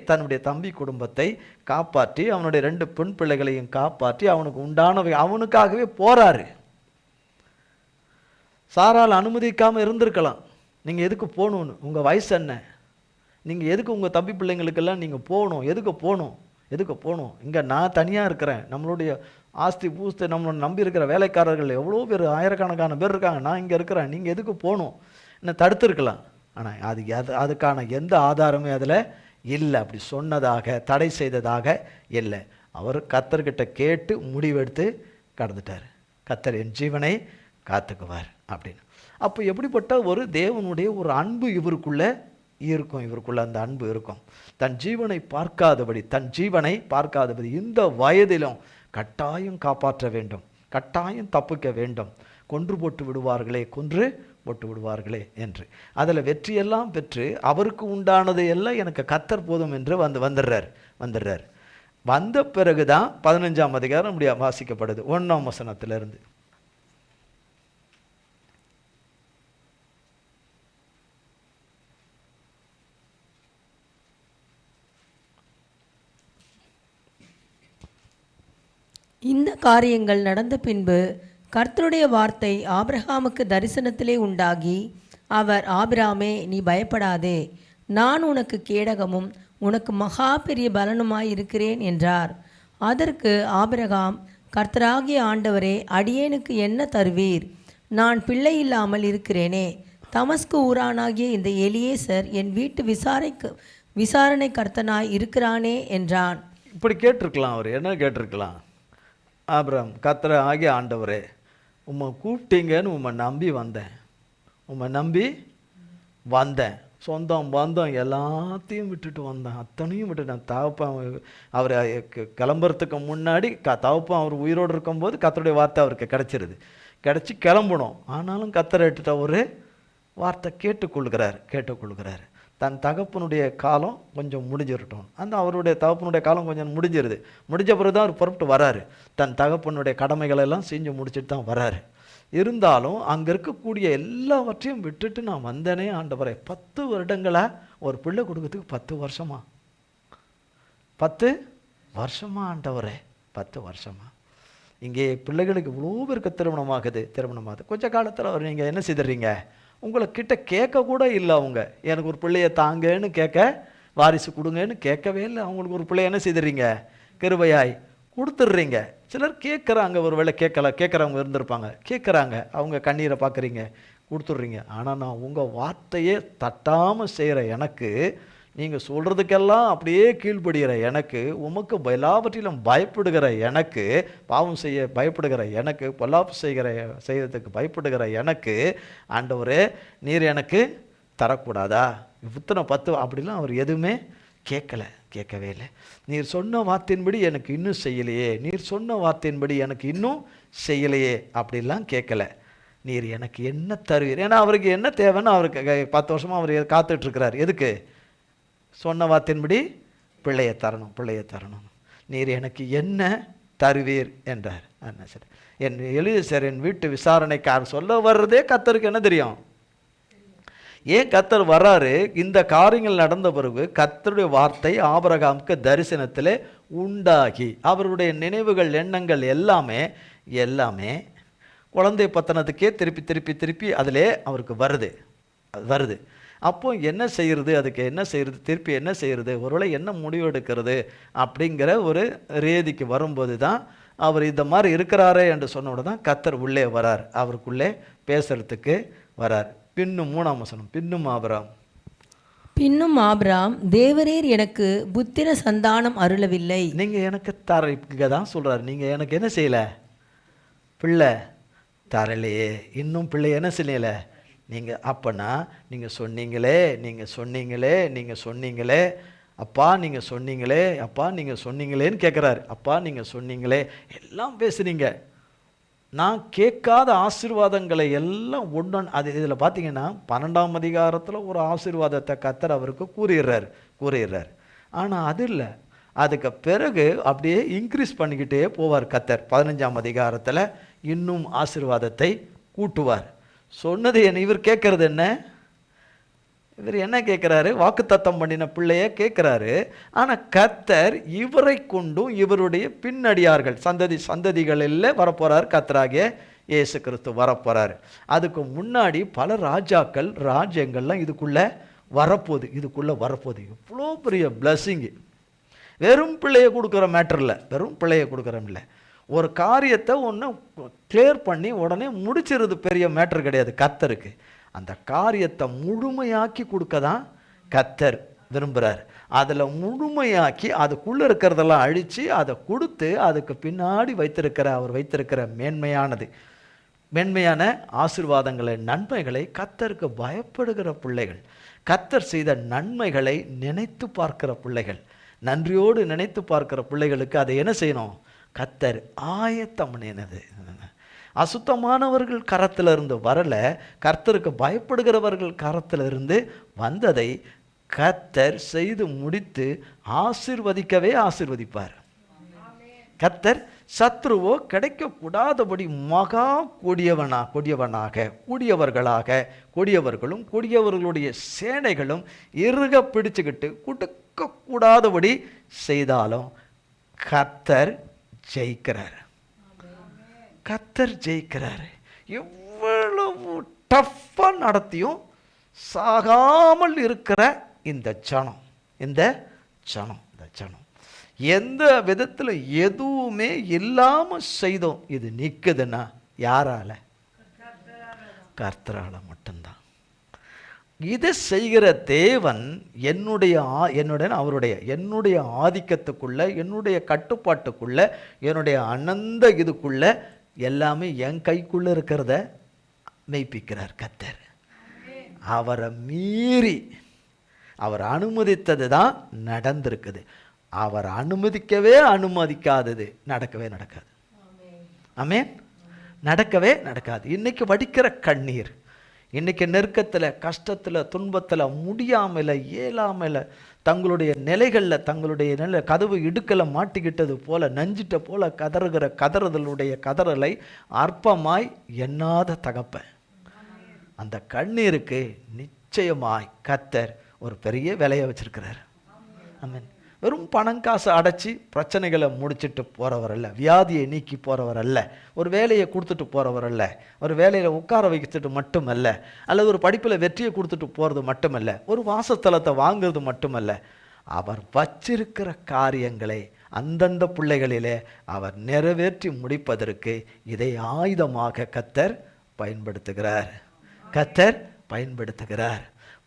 காப்பாற்றி, அவனுடைய 2 பெண் பிள்ளைகளையும் காப்பாற்றி, அவனுக்கு உண்டானவை அவனுக்காகவே போறாரு. சாரால் அனுமதிக்காமல் இருந்திருக்கலாம். நீங்கள் எதுக்கு போகணுன்னு, உங்கள் வயசு என்ன, நீங்கள் எதுக்கு உங்கள் தம்பி பிள்ளைங்களுக்கெல்லாம் நீங்கள் போகணும், எதுக்கு போகணும்? இங்கே நான் தனியாக இருக்கிறேன், நம்மளுடைய ஆஸ்தி பூஸ்தி நம்மளை நம்பி இருக்கிற வேலைக்காரர்கள் எவ்வளோ பேர், ஆயிரக்கணக்கான பேர் இருக்காங்க, நான் இங்கே இருக்கிறேன், நீங்கள் எதுக்கு போகணும் என்ன தடுத்துருக்கலாம். ஆனால் அதுக்கான எந்த ஆதாரமே அதில் இல்லை. அப்படி சொன்னதாக, தடை செய்ததாக இல்லை. அவர் கர்த்தர்கிட்ட கேட்டு முடிவெடுத்து கடந்துட்டார். கர்த்தர் என் ஜீவனை காத்துக்குவார் அப்படின்னு. அப்போ எப்படிப்பட்ட ஒரு தேவனுடைய ஒரு அன்பு இவருக்குள்ளே அந்த அன்பு இருக்கும். தன் ஜீவனை பார்க்காதபடி இந்த வயதிலும் கட்டாயம் காப்பாற்ற வேண்டும், கட்டாயம் தப்பிக்க வேண்டும். கொன்று போட்டு விடுவார்களே என்று அதில் வெற்றியெல்லாம் பெற்று அவருக்கு உண்டானது எல்லாம் எனக்கு கர்த்தர் போதும் என்று வந்துடுறார். வந்த பிறகுதான் 15ஆம் அதிகாரம் வாசிக்கப்படுது 1ஆம் வசனத்திலிருந்து. இந்த காரியங்கள் நடந்த பின்பு கர்த்தருடைய வார்த்தை ஆபிரகாமுக்கு தரிசனத்திலே உண்டாகி, அவர், ஆபிராமே, நீ பயப்படாதே, நான் உனக்கு கேடகமும் உனக்கு மகா பெரிய பலனுமாய் இருக்கிறேன் என்றார். அதற்கு ஆபிரகாம், கர்த்தராகிய ஆண்டவரே, அடியேனுக்கு என்ன தருவீர்? நான் பிள்ளை இல்லாமல் இருக்கிறேனே. தமஸ்கு ஊரானாகிய இந்த எலியேசர் என் வீட்டு விசாரணை கர்த்தனாய் இருக்கிறானே என்றான். இப்படி கேட்டிருக்கலாம். அவர் என்ன கேட்டிருக்கலாம்? ஆபிரகாம், கர்த்தர் ஆகிய ஆண்டவரே, உம்மை கூப்பிட்டீங்கன்னு உம்மை நம்பி வந்தேன், உம்மை நம்பி வந்தேன், சொந்தம் பந்தம் எல்லாத்தையும் விட்டுட்டு வந்தேன், அத்தனையும் விட்டுட்டேன். தகப்பன் அவர் கிளம்புறதுக்கு முன்னாடி தகப்பன் அவர் உயிரோடு இருக்கும்போது கர்த்தருடைய வார்த்தை அவருக்கு கிடச்சிருது, கிடச்சி கிளம்பணும். ஆனாலும் கர்த்தரை விட்டுட்ட ஒரு வார்த்தை கேட்டுக்கொள்கிறார். தன் தகப்பனுடைய காலம் கொஞ்சம் முடிஞ்சிருட்டும். அவருடைய தகப்பனுடைய காலம் கொஞ்சம் முடிஞ்சிருது. முடிஞ்ச பிறகு தான் அவர் புறப்பட்டு வராரு. தன் தகப்பனுடைய கடமைகளெல்லாம் செஞ்சு முடிச்சுட்டு தான் வராரு. இருந்தாலும் அங்கே இருக்கக்கூடிய எல்லாவற்றையும் விட்டுட்டு நான் வந்தேனே ஆண்டவரே. 10 வருடங்களா ஒரு பிள்ளை கொடுக்கறதுக்கு 10 வருஷமா 10 வருஷமா ஆண்டவரே, 10 வருஷமா. இங்கே பிள்ளைகளுக்கு இவ்வளோ பேருக்கு திருமணமாகுது. கொஞ்ச காலத்தில் அவர் நீங்கள் என்ன செய்துறீங்க? உங்களை கிட்ட கேட்க கூட இல்லை. அவங்க எனக்கு ஒரு பிள்ளைய தாங்கன்னு கேட்க, வாரிசு கொடுங்கன்னு கேட்கவே இல்லை. அவங்களுக்கு ஒரு பிள்ளைய என்ன செய்துறீங்க? கிருபையாய் கொடுத்துட்றீங்க. சிலர் கேட்குறாங்க, ஒரு வேளை கேட்குறவங்க இருந்திருப்பாங்க, கேட்குறாங்க, அவங்க கண்ணீரை பார்க்குறீங்க, கொடுத்துட்றீங்க. ஆனால் நான் உங்கள் வார்த்தையே தட்டாமல் செய்கிற எனக்கு, நீங்கள் சொல்கிறதுக்கெல்லாம் அப்படியே கீழ்ப்படுகிற எனக்கு, உமக்கு எல்லாவற்றிலும் பயப்படுகிற எனக்கு, பாவம் செய்ய பயப்படுகிற எனக்கு, பொல்லாப்பு செய்கிறதுக்கு பயப்படுகிற எனக்கு, ஆண்டவரே நீர் எனக்கு தரக்கூடாதா? இத்தனை 10 அப்படிலாம் அவர் எதுவுமே கேட்கவே இல்லை. நீர் சொன்ன வார்த்தையின்படி எனக்கு இன்னும் செய்யலையே, நீர் சொன்ன வார்த்தையின்படி எனக்கு இன்னும் செய்யலையே அப்படிலாம் கேட்கல. நீர் எனக்கு என்ன தருவீர்? ஏன்னா அவருக்கு என்ன தேவைன்னு அவருக்கு 10 வருஷமாக அவர் காத்துட்ருக்கிறார். எதுக்கு? சொன்ன வார்த்தையின்படி பிள்ளையை தரணும். நீர் எனக்கு என்ன தருவீர் என்றார். என்ன சரி, என் எலியேசர் என் வீட்டு விசாரணைக்கார் சொல்ல வர்றதே கர்த்தருக்கு என்ன தெரியும்? ஏன் கர்த்தர் வர்றாரு? இந்த காரியங்கள் நடந்த பிறகு கர்த்தருடைய வார்த்தை ஆபிரகாமுக்கு தரிசனத்தில் உண்டாகி, அவருடைய நினைவுகள் எண்ணங்கள் எல்லாமே குழந்தை பத்தனத்துக்கே திருப்பி அதிலே அவருக்கு வருது. அப்போ என்ன செய்கிறது? அதுக்கு என்ன செய்கிறது? திருப்பி என்ன செய்கிறது? ஒருவேளை என்ன முடிவு எடுக்கிறது அப்படிங்கிற ஒரு ரேதிக்கு வரும்போது தான் அவர் இந்த மாதிரி இருக்கிறாரே என்று சொன்னோட தான் கர்த்தர் உள்ளே வரார், அவருக்குள்ளே பேசுறதுக்கு வரார். பின்னும் 3ஆம் வசனம், பின்னும் ஆபிராம் தேவரீர் எனக்கு புத்திர சந்தானம் அருளவில்லை. நீங்க எனக்கு இங்கே தான் சொல்றாரு, நீங்க எனக்கு என்ன செய்யல? பிள்ளை தரலையே, இன்னும் பிள்ளை என்ன செய்யல? நீங்கள் அப்போனா நீங்கள் சொன்னீங்களே அப்பா, நீங்கள் சொன்னீங்களேன்னு கேட்குறாரு. அப்பா நீங்கள் சொன்னீங்களே, எல்லாம் பேசுனீங்க, நான் கேட்காத ஆசீர்வாதங்களை எல்லாம் ஒன்று. அது இதில் பார்த்தீங்கன்னா 12ஆம் அதிகாரத்தில் ஒரு ஆசீர்வாதத்தை கர்த்தர் அவருக்கு கூறிடுறார். ஆனால் அது இல்லை, அதுக்கு பிறகு அப்படியே இன்க்ரீஸ் பண்ணிக்கிட்டே போவார் கர்த்தர். 15ஆம் அதிகாரத்தில் இன்னும் ஆசீர்வாதத்தை கூட்டுவார். சொன்னது என்ன? இவர் கேட்கறது என்ன? இவர் என்ன கேட்குறாரு? வாக்குத்தத்தம் பண்ணின பிள்ளைய கேட்குறாரு. ஆனால் கர்த்தர் இவரை கொண்டும் இவருடைய பின்னடியார்கள் சந்ததிகளில் வரப்போகிறார். கர்த்தராகிய இயேசு கிறிஸ்து வரப்போகிறார். அதுக்கு முன்னாடி பல ராஜ்யங்கள்லாம் இதுக்குள்ளே வரப்போகுது. இவ்வளோ பெரிய பிளஸ்ஸிங்கு. வெறும் பிள்ளையை கொடுக்குற மேட்டர் இல்லை. ஒரு காரியத்தை ஒன்று கிளியர் பண்ணி உடனே முடிச்சிருது பெரிய மேட்டர் கிடையாது கர்த்தருக்கு. அந்த காரியத்தை முழுமையாக்கி கொடுக்க தான் கர்த்தர் விரும்புகிறார். அதில் முழுமையாக்கி அதுக்குள்ளே இருக்கிறதெல்லாம் அழித்து அதை கொடுத்து அதுக்கு பின்னாடி அவர் வைத்திருக்கிற மேன்மையான ஆசீர்வாதங்களை, நன்மைகளை, கர்த்தருக்கு பயப்படுகிற பிள்ளைகள், கர்த்தர் செய்த நன்மைகளை நினைத்து பார்க்கிற பிள்ளைகள், நன்றியோடு நினைத்து பார்க்கிற பிள்ளைகளுக்கு அதை என்ன செய்யணும்? கர்த்தர் ஆயத்தம் பண்ணினது. அசுத்தமானவர்கள் கரத்திலிருந்து வரல, கர்த்தருக்கு பயப்படுகிறவர்கள் கரத்திலிருந்து வந்ததை கர்த்தர் செய்து முடித்து ஆசீர்வதிப்பார். கர்த்தர் சத்ருவோ கிடைக்கக்கூடாதபடி மகா கொடியவர்களும் கொடியவர்களுடைய சேனைகளும் இறுக பிடிச்சுக்கிட்டு கொடுக்கக்கூடாதபடி செய்தாலும் கர்த்தர் ஜெயிக்கிறார். எவ்வளவு டஃப்பாக நடத்தியும் சாகாமல் இருக்கிற இந்த ஜனம் எந்த விதத்தில் எதுவுமே இல்லாமல் செய்தோம். இது நிற்குதுன்னா யாரால? கர்த்தரால மட்டும்தான். இதை செய்கிற தேவன் என்னுடைய ஆதிக்கத்துக்குள்ள, என்னுடைய கட்டுப்பாட்டுக்குள்ள, என்னுடைய அனந்த இதுக்குள்ள எல்லாமே என் கைக்குள்ள இருக்கிறத மெய்ப்பிக்கிறார் கர்த்தர். அவரை மீறி அவர் அனுமதித்தது தான் நடந்திருக்குது. அவர் அனுமதிக்காதது நடக்கவே நடக்காது. ஆமென். நடக்கவே நடக்காது. இன்னைக்கு வடிக்கிற கண்ணீர், இன்னைக்கு நெருக்கத்தில், கஷ்டத்தில், துன்பத்தில், முடியாமல், இயலாமல், தங்களுடைய நிலைகளில், தங்களுடைய நிலை கதவு இடுக்கலை மாட்டிக்கிட்டது போல, நஞ்சிட்ட போல கதறுகிற கதறுதலுடைய கதறலை அற்பமாய் எண்ணாத தகப்பன். அந்த கண்ணீருக்கு நிச்சயமாய் கர்த்தர் ஒரு பெரிய விலையை வச்சிருக்கிறார். ஆமென். வெறும் பணம் காசு அடைச்சி பிரச்சனைகளை முடிச்சுட்டு போகிறவர் அல்ல, வியாதியை நீக்கி போகிறவர் அல்ல, ஒரு வேலையை கொடுத்துட்டு போகிறவர் அல்ல, ஒரு வேலையில் உட்கார வைக்கிட்டு மட்டுமல்ல, அல்லது ஒரு படிப்பில் வெற்றியை கொடுத்துட்டு போகிறது மட்டுமல்ல, ஒரு வாசத்தலத்தை வாங்குறது மட்டுமல்ல, அவர் வச்சிருக்கிற காரியங்களை அந்தந்த பிள்ளைகளிலே அவர் நிறைவேற்றி முடிப்பதற்கு இதை ஆயுதமாக கர்த்தர் பயன்படுத்துகிறார்.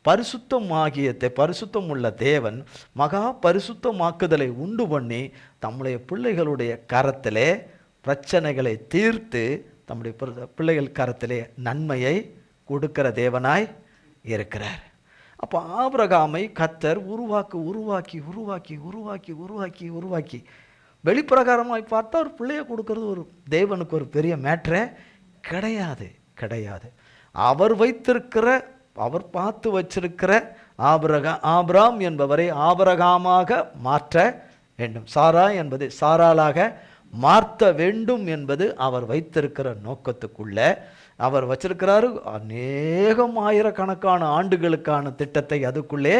பரிசுத்தம் உள்ள தேவன் மகா பரிசுத்தமாக்குதலை உண்டு பண்ணி தம்முடைய பிள்ளைகளுடைய கரத்திலே பிரச்சனைகளை தீர்த்து தம்முடைய பிள்ளைகள் கரத்திலே நன்மையை கொடுக்கிற தேவனாய் இருக்கிறார். அப்போ ஆபிரகாமை கர்த்தர் உருவாக்கி வெளிப்பிரகாரமாய் பார்த்தா ஒரு பிள்ளையை கொடுக்கறது ஒரு தேவனுக்கு ஒரு பெரிய மேட்டரே கிடையாது. அவர் பார்த்து வச்சிருக்கிற ஆபிராம் என்பவரை ஆபிரகாமாக மாற்ற வேண்டும், சாரா என்பதை சாராளாக மாற்ற வேண்டும் என்பது அவர் வைத்திருக்கிற நோக்கத்துக்குள்ள அவர் வச்சிருக்கிறாரு. அநேகம் ஆயிரக்கணக்கான ஆண்டுகளுக்கான திட்டத்தை அதுக்குள்ளே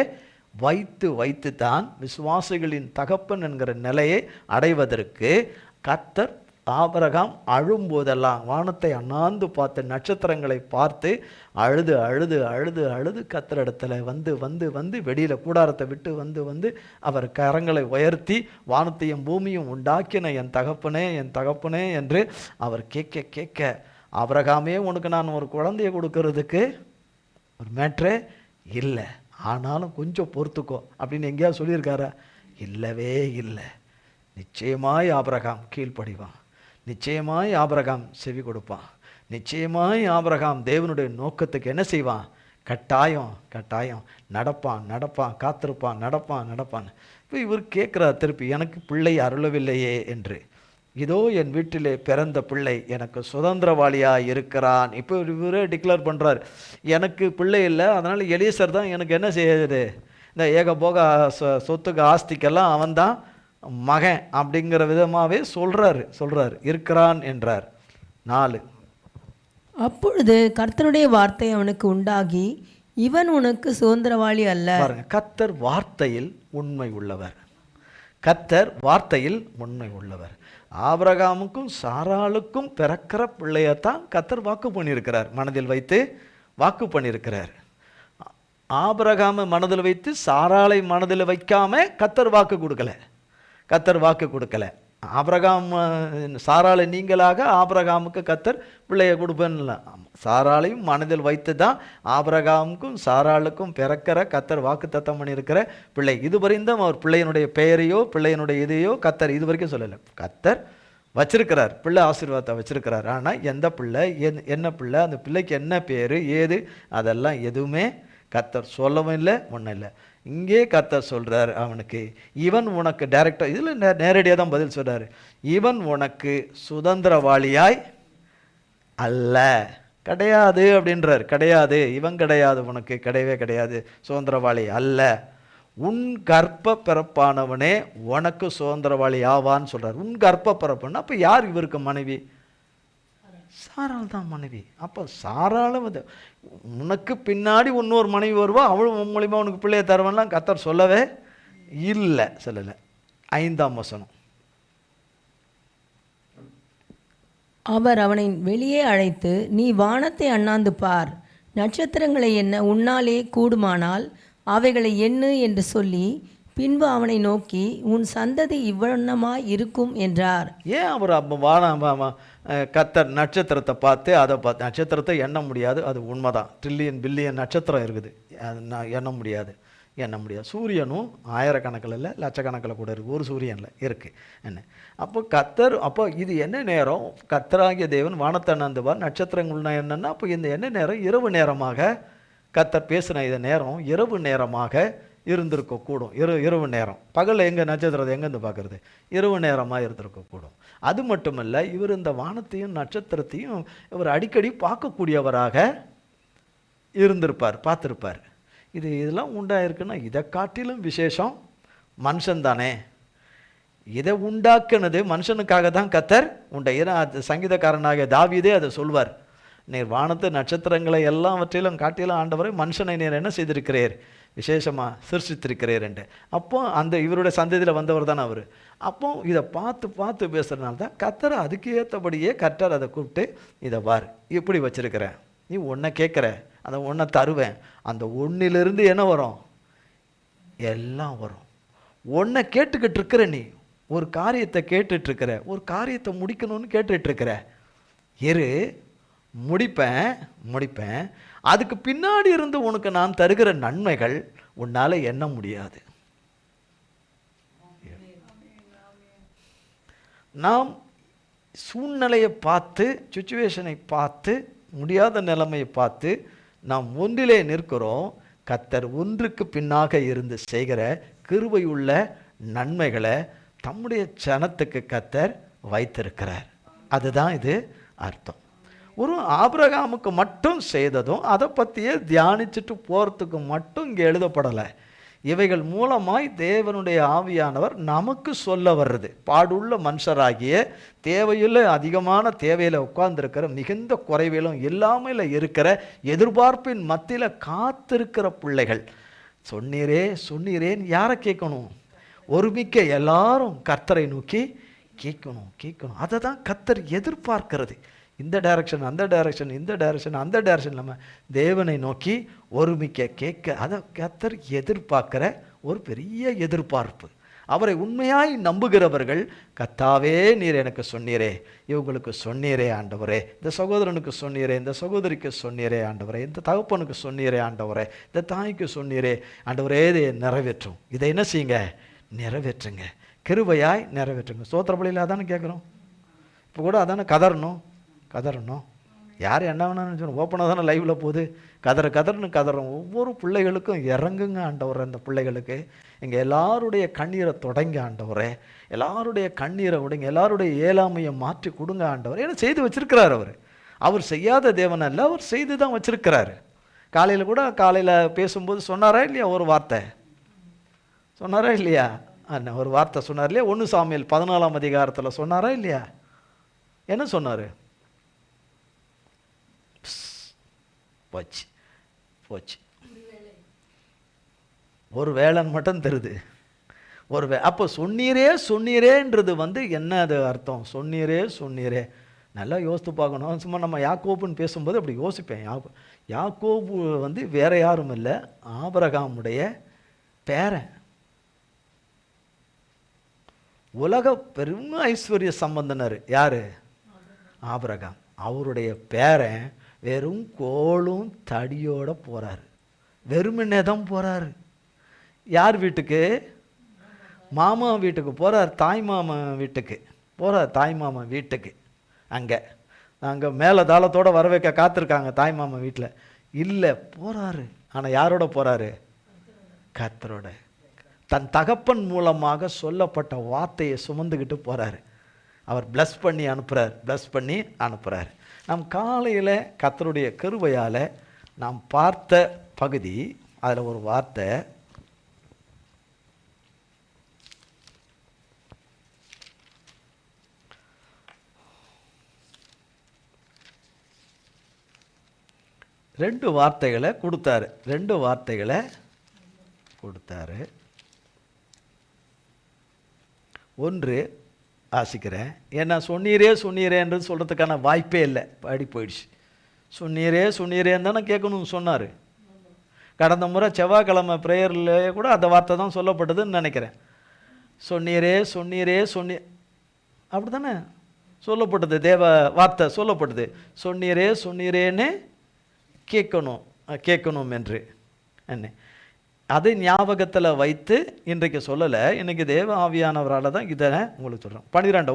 வைத்து தான் விசுவாசிகளின் தகப்பன் என்கிற நிலையை அடைவதற்கு கர்த்தர் ஆபிரகாம் அழும்போதெல்லாம் வானத்தை அண்ணாந்து பார்த்து நட்சத்திரங்களை பார்த்து அழுது கர்த்தரிடத்துல வந்து வெளியில் கூடாரத்தை விட்டு வந்து அவர் கரங்களை உயர்த்தி வானத்தையும் பூமியும் உண்டாக்கின என் தகப்பனே என்று அவர் கேட்க ஆபிரகாமே, உனக்கு நான் ஒரு குழந்தைய கொடுக்கறதுக்கு ஒரு மேட்ரே இல்லை, ஆனாலும் கொஞ்சம் பொறுத்துக்கோ அப்படின்னு எங்கேயாவது சொல்லியிருக்காரா? இல்லவே இல்லை. நிச்சயமாய் ஆபிரகாம் கீழ்ப்படிவான், நிச்சயமாய் ஆபிரகாம் செவி கொடுப்பான், நிச்சயமாய் ஆபிரகாம் தேவனுடைய நோக்கத்துக்கு என்ன செய்வான்? கட்டாயம் நடப்பான், காத்திருப்பான், நடப்பான். இப்போ இவர் கேட்குறார் திருப்பி, எனக்கு பிள்ளை அருளவில்லையே என்று. இதோ என் வீட்டிலே பிறந்த பிள்ளை எனக்கு சுதந்திரவாளியாக இருக்கிறான். இப்போ இவரே டிக்ளேர் பண்ணுறார், எனக்கு பிள்ளை இல்லை, அதனால் எலியேசர் தான் எனக்கு என்ன செய்யுது, இந்த ஏகபோக சொத்துக்கு ஆஸ்திக்கெல்லாம் அவன்தான் மகன் அப்படிங்கிற விதமாகவே சொல்றாரு இருக்கிறான் என்றார். 4. அப்பொழுது கர்த்தருடைய வார்த்தை அவனுக்கு உண்டாகி, இவன் உனக்கு சுதந்திரவாளி அல்ல. பாருங்க, கர்த்தர் வார்த்தையில் உண்மை உள்ளவர். ஆபிரகாமுக்கும் சாராளுக்கும் பிறக்கிற பிள்ளையத்தான் கர்த்தர் வாக்கு பண்ணியிருக்கிறார், மனதில் வைத்து வாக்கு பண்ணியிருக்கிறார். ஆபிரகாமை மனதில் வைத்து சாராளை மனதில் வைக்காம கர்த்தர் வாக்கு கொடுக்கல. ஆபிரகாம் சாராளை நீங்களாக ஆபிரகாமுக்கு கர்த்தர் பிள்ளையை கொடுப்பேன்ல, சாராளையும் மனதில் வைத்து தான் ஆபிரகாமுக்கும் சாராளுக்கும் பிறக்கிற கர்த்தர் வாக்கு தத்தம் பண்ணியிருக்கிற பிள்ளை. இதுவரைக்கும் அவர் பிள்ளையினுடைய பெயரையோ பிள்ளையினுடைய இதையோ கர்த்தர் இது வரைக்கும் சொல்லலை. கர்த்தர் வச்சிருக்கிறார், பிள்ளை ஆசீர்வாதத்தை வச்சிருக்கிறார். ஆனால் எந்த பிள்ளை, என்ன பிள்ளை, அந்த பிள்ளைக்கு என்ன பேர், ஏது, அதெல்லாம் எதுவுமே கர்த்தர் சொல்லவும் இல்லை, ஒன்றும் இல்லை. இங்கே கர்த்தர் சொல்கிறார் அவனுக்கு, இவன் உனக்கு டைரக்டாக இதில் நேரடியாக தான் பதில் சொல்கிறார், இவன் உனக்கு சுதந்திரவாளியாய் அல்ல, கிடையாது அப்படின்றார். கிடையாது, இவன் கிடையாது, உனக்கு கிடையாது சுதந்திரவாளி அல்ல, உன் கர்ப்ப பிறப்பானவனே உனக்கு சுதந்திரவாளி ஆவான்னு சொல்கிறார். உன் கர்ப்ப பிறப்புன்னா அப்போ யார் இவருக்கு மனைவி? சாராள் தான் மனைவி. அப்போ சாராளும் உனக்கு பின்னாடி இன்னொரு மனைவி வருவா, அவளும் மூலியமாக உனக்கு பிள்ளைய தருவான்லாம் கர்த்தர் சொல்லவே சொல்லலை. 5ஆம் வசனம். அவர் அவனை வெளியே அழைத்து, நீ வானத்தை அண்ணாந்து பார், நட்சத்திரங்களை எண்ண உன்னாலே கூடுமானால் அவைகளை எண்ணு என்று சொல்லி, பின்பு அவனை நோக்கி, உன் சந்ததி இவ்வண்ணமாய் இருக்கும் என்றார். ஏன் அவர் கர்த்தர் நட்சத்திரத்தை பார்த்து அதை பார்த்து, நட்சத்திரத்தை எண்ண முடியாது, அது உண்மைதான். ட்ரில்லியன் பில்லியன் நட்சத்திரம் இருக்குது, அது நான் எண்ண முடியாது. சூரியனும் ஆயிரக்கணக்கில் இல்லை, லட்சக்கணக்கில் கூட இருக்குது, ஒரு சூரியனில் இருக்குது என்ன. அப்போ கர்த்தர், அப்போ இது என்ன நேரம்? கர்த்தராகிய தேவன் வானத்தை அண்ணாந்துவார், நட்சத்திரங்கள்னா என்னென்னா, அப்போ இந்த என்ன நேரம்? இரவு நேரமாக கர்த்தர் பேசின இந்த நேரம் இரவு நேரமாக இருந்திருக்கக்கூடும். இரவு நேரம். பகலில் எங்கே நட்சத்திரத்தை எங்கேருந்து பார்க்குறது? இரவு நேரமாக இருந்திருக்கக்கூடும். அது மட்டுமல்ல, இவர் இந்த வானத்தையும் நட்சத்திரத்தையும் இவர் அடிக்கடி பார்க்கக்கூடியவராக இருந்திருப்பார், பார்த்துருப்பார். இதெல்லாம் உண்டாயிருக்குன்னா இதை காட்டிலும் விசேஷம் மனுஷன் தானே. இதை உண்டாக்குனது மனுஷனுக்காக தான் கர்த்தர் ஏன்னா சங்கீதக்காரனாகிய தாவீதே அதை சொல்வார். நீர் வானத்து நட்சத்திரங்களை எல்லாவற்றிலும் காட்டிலும் ஆண்டவரை மனுஷனை நீர் என்ன செய்திருக்கிறீர்? விசேஷமாக சிருஷ்டித்திருக்கிறீர் என்று. அப்போ அந்த இவருடைய சந்ததியில் வந்தவர் தானே அவர். அப்போ இதை பார்த்து பார்த்து பேசுகிறதுனால தான் கர்த்தர் அதுக்கு ஏற்றபடியே கர்த்தர் அதை கூப்பிட்டு, இதை பார் இப்படி வச்சிருக்கிறேன், நீ ஒன்றை கேட்குற, அந்த ஒன்றை தருவேன். அந்த ஒன்றிலிருந்து என்ன வரும்? எல்லாம் வரும். ஒன்றை கேட்டுக்கிட்டு இருக்கிற, நீ ஒரு காரியத்தை கேட்டுட்ருக்கிற, ஒரு காரியத்தை முடிக்கணும்னு கேட்டுட்ருக்கிற, இரு முடிப்பேன். அதுக்கு பின்னாடி இருந்து உனக்கு நான் தருகிற நன்மைகள் உன்னால் எண்ண முடியாது. நாம் சூழ்நிலையை பார்த்து, சுச்சுவேஷனை பார்த்து, முடியாத நிலைமையை பார்த்து நாம் ஒன்றிலே நிற்கிறோம். கர்த்தர் ஒன்றுக்கு பின்னாக இருந்து செய்கிற கிருபையுள்ள நன்மைகளை தம்முடைய ஜனத்துக்கு கர்த்தர் வைத்திருக்கிறார். அதுதான் இது அர்த்தம். ஒரு ஆபிரகாமுக்கு மட்டும் செய்ததும் அதை பற்றியே தியானிச்சுட்டு போகிறதுக்கு மட்டும் இங்கே எழுதப்படலை. இவைகள் மூலமாய் தேவனுடைய ஆவியானவர் நமக்கு சொல்ல வர்றது. பாடுள்ள மனுஷராகிய தேவையுள்ள அதிகமான தேவையில் உட்கார்ந்துருக்கிற, மிகுந்த குறைவிலும் இல்லாமல் இருக்கிற, எதிர்பார்ப்பின் மத்தியில் காத்திருக்கிற பிள்ளைகள், சொன்னீரேன்னு யாரை கேட்கணும்? ஒருமிக்க எல்லாரும் கர்த்தரை நோக்கி கேட்கணும். அதை தான் கர்த்தர் எதிர்பார்க்கிறது. இந்த டைரக்ஷன் அந்த டைரக்ஷன், இந்த டைரக்ஷன் அந்த டைரக்ஷன், நம்ம தேவனை நோக்கி ஒருமிக்க கேட்க, அதை கர்த்தர் எதிர்பார்க்கிற ஒரு பெரிய எதிர்பார்ப்பு. அவரை உண்மையாய் நம்புகிறவர்கள், கர்த்தாவே நீர் எனக்கு சொன்னீரே, இவங்களுக்கு சொன்னீரே ஆண்டவரே, இந்த சகோதரனுக்கு சொன்னீரே, இந்த சகோதரிக்கு சொன்னீரே ஆண்டவரே, இந்த தகப்பனுக்கு சொன்னீரே ஆண்டவரே, இந்த தாய்க்கு சொன்னீரே ஆண்டவரே, இதை நிறைவேற்றும். இதை என்ன செய்யுங்க? நிறைவேற்றுங்க, கிருபையாய் நிறைவேற்றுங்க. ஸ்தோத்திரப்பலியில் அதானே கேட்குறோம். இப்போ கூட அதானே கதறணும். யார் என்ன வேணான்னு சொன்னோம், ஓப்பனாக தானே லைவில் போகுது. கதறணும். ஒவ்வொரு பிள்ளைகளுக்கும் இறங்குங்க ஆண்டவரே. அந்த பிள்ளைகளுக்கு எங்கள் எல்லாருடைய கண்ணீரை தொடங்க ஆண்டவரே, எல்லாருடைய கண்ணீரை விடுங்க, எல்லாருடைய ஏழாமையை மாற்றி கொடுங்க ஆண்டவர். ஏன்னா செய்து வச்சிருக்கிறார் அவர் செய்யாத தேவன் அல்ல, அவர் செய்து தான் வச்சிருக்கிறாரு. காலையில் பேசும்போது சொன்னாரா இல்லையா? ஒரு வார்த்தை சொன்னாரா இல்லையா? ஒரு வார்த்தை சொன்னார் இல்லையா? 1 சாமுவேல் 14ஆம் அதிகாரத்தில் சொன்னாரா இல்லையா? என்ன சொன்னார்? போச்சு. ஒரு வேலைன்னு மட்டும் தெரியுது. அப்போ சொன்னீரேன்றது என்ன அது அர்த்தம்? சொன்னீரே நல்லா யோசித்து பார்க்கணும். சும்மா நம்ம யாக்கோபுன்னு பேசும்போது அப்படி யோசிப்பேன். யாக்கோபு வேற யாரும் இல்லை, ஆபிரகாமுடைய பேரன். உலக பெரும் ஐஸ்வர்ய சம்பந்தனர் யாரு? ஆபிரகாம். அவருடைய பேரன் வெறும் கோலும் தடியோட போறாரு, வெறுமனே தான் போறாரு. யார் வீட்டுக்கு? மாமா வீட்டுக்கு போறார், தாய் மாமா வீட்டுக்கு போறார். தாய் மாமா வீட்டுக்கு அங்கே மேலே தாளத்தோடு வர வைக்க காத்திருக்காங்க தாய் மாமா வீட்டில். இல்லை, போறாரு. ஆனால் யாரோட போறாரு? கர்த்தரோட. தன் தகப்பன் மூலமாக சொல்லப்பட்ட வார்த்தையை சுமந்துக்கிட்டு போறாரு. அவர் பிளஸ் பண்ணி அனுப்புகிறார். நாம் காலையில் கர்த்தருடைய கிருபையால் நாம் பார்த்த பகுதி, அதில் ஒரு வார்த்தை, ரெண்டு வார்த்தைகளை கொடுத்தாரு. ஒன்று ஆசிக்கிறேன். ஏன்னா சொன்னீரேன்றது சொல்கிறதுக்கான வாய்ப்பே இல்லை, பாடி போயிடுச்சு. சொன்னீரேன்னு தானே கேட்கணும்னு சொன்னார். கடந்த முறை செவ்வாய்க்கிழமை ப்ரேயர்லேயே கூட அந்த வார்த்தை தான் சொல்லப்பட்டதுன்னு நினைக்கிறேன். சொன்னீரே அப்படி தானே சொல்லப்பட்டது, தேவ வார்த்தை சொல்லப்பட்டது. சொன்னீரே சொன்னீரேன்னு கேட்கணும் என்று என்ன, அதை ஞாபகத்தில் வைத்து இன்றைக்கு சொல்லலை. இன்றைக்கி தேவ ஆவியானவரால் தான் இதை உங்களுக்கு சொல்கிறேன்.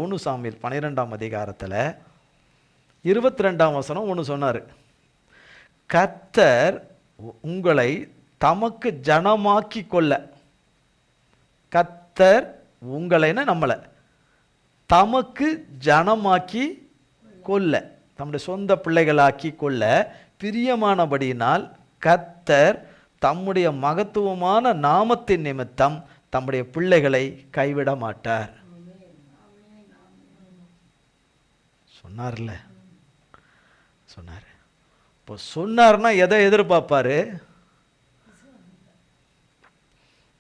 1 சாமுவேல் 12ஆம் அதிகாரத்தில் 22ஆம் வசனம் ஒன்று சொன்னார். கர்த்தர் உங்களை தமக்கு ஜனமாக்கி கொள்ள, கர்த்தர் உங்களைன்னு நம்மளை தமக்கு ஜனமாக்கி கொள்ள, தம்முடைய சொந்த பிள்ளைகளாக்கி கொள்ள பிரியமானபடியினால் கர்த்தர் தம்முடைய மகத்துவமான நாமத்தின் நிமித்தம் தம்முடைய பிள்ளைகளை கைவிட மாட்டார் சொன்னார்ல. சொன்னார். இப்போ சொன்னார்னா எதை எதிர்பார்ப்பாரு?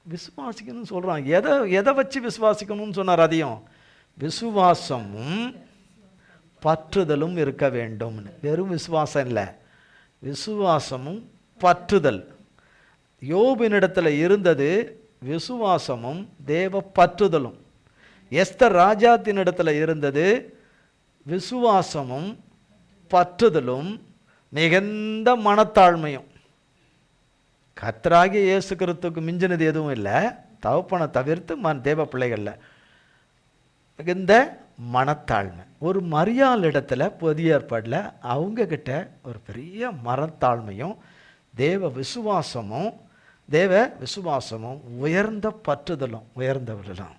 விசுவாசிக்கணும்னு சொல்றான். எதை வச்சு விசுவாசிக்கணும்னு சொன்னார்? அதையும் விசுவாசமும் பற்றுதலும் இருக்க வேண்டும். வெறும் விசுவாசம் இல்லை, விசுவாசமும் பற்றுதல். யோபினிடத்தில் இருந்தது விசுவாசமும் தேவ பற்றுதலும். எஸ்தர் ராஜாத்தினிடத்தில் இருந்தது விசுவாசமும் பற்றுதலும் மிகுந்த மனத்தாழ்மையும். கர்த்தராகிய இயேசு கிறிஸ்துவுக்கு மிஞ்சினது எதுவும் இல்லை, தகப்பனை தவிர்த்து தேவ பிள்ளைகளில் மிகுந்த மனத்தாழ்மை. ஒரு மரியாள் இடத்துல புதிய ஏற்பாடில் அவங்கக்கிட்ட ஒரு பெரிய மனத்தாழ்மையும் தேவ விசுவாசமும் உயர்ந்த பற்றுதலும் உயர்ந்தவர்களும்.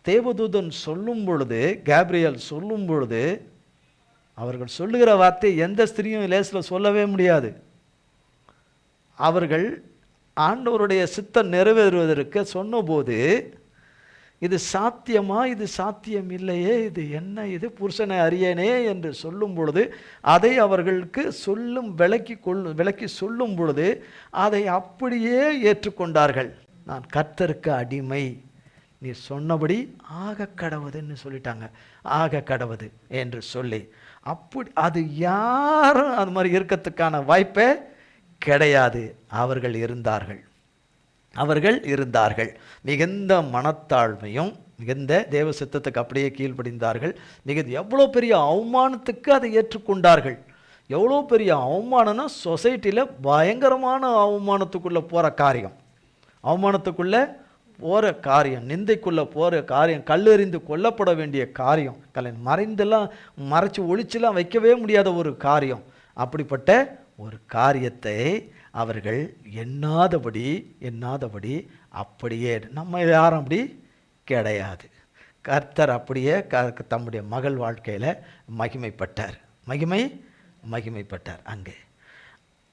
தேவதூதன் சொல்லும் பொழுது, கேப்ரியல் சொல்லும் பொழுது, அவர்கள் சொல்லுகிற வார்த்தை எந்த ஸ்திரியும் லேசில் சொல்லவே முடியாது. அவர்கள் ஆண்டவருடைய சித்தம் நிறைவேறுவதற்கு சொன்னபோது, இது சாத்தியமா, இது சாத்தியம் இல்லையே, இது என்ன, இது புருஷனை அறியனே என்று சொல்லும் பொழுது, அதை அவர்களுக்கு விளக்கி சொல்லும் பொழுது அதை அப்படியே ஏற்றுக்கொண்டார்கள். நான் கர்த்தருக்கு அடிமை, நீ சொன்னபடி ஆக கடவுதுன்னு சொல்லிட்டாங்க. ஆக கடவுது என்று சொல்லி, அப்படி அது யாரும் அது மாதிரி இருக்கிறதுக்கான வாய்ப்பே கிடையாது. அவர்கள் இருந்தார்கள். மிகுந்த மனத்தாழ்மையும் மிகுந்த தேவ சித்தத்துக்கு அப்படியே கீழ்ப்படிந்தார்கள். எவ்வளோ பெரிய அவமானத்துக்கு அதை ஏற்றுக்கொண்டார்கள். எவ்வளோ பெரிய அவமானம்னா, சொசைட்டியில் பயங்கரமான அவமானத்துக்குள்ளே போகிற காரியம், நிந்தைக்குள்ளே போகிற காரியம், கல்லெறிந்து கொல்லப்பட வேண்டிய காரியம், மறைந்தெல்லாம் மறைச்சி ஒளிச்செல்லாம் வைக்கவே முடியாத ஒரு காரியம். அப்படிப்பட்ட ஒரு காரியத்தை அவர்கள் எண்ணாதபடி அப்படியே, நம்ம யாரும் அப்படி கிடையாது. கர்த்தர் அப்படியே தம்முடைய மகள் வாழ்க்கையில் மகிமைப்பட்டார்.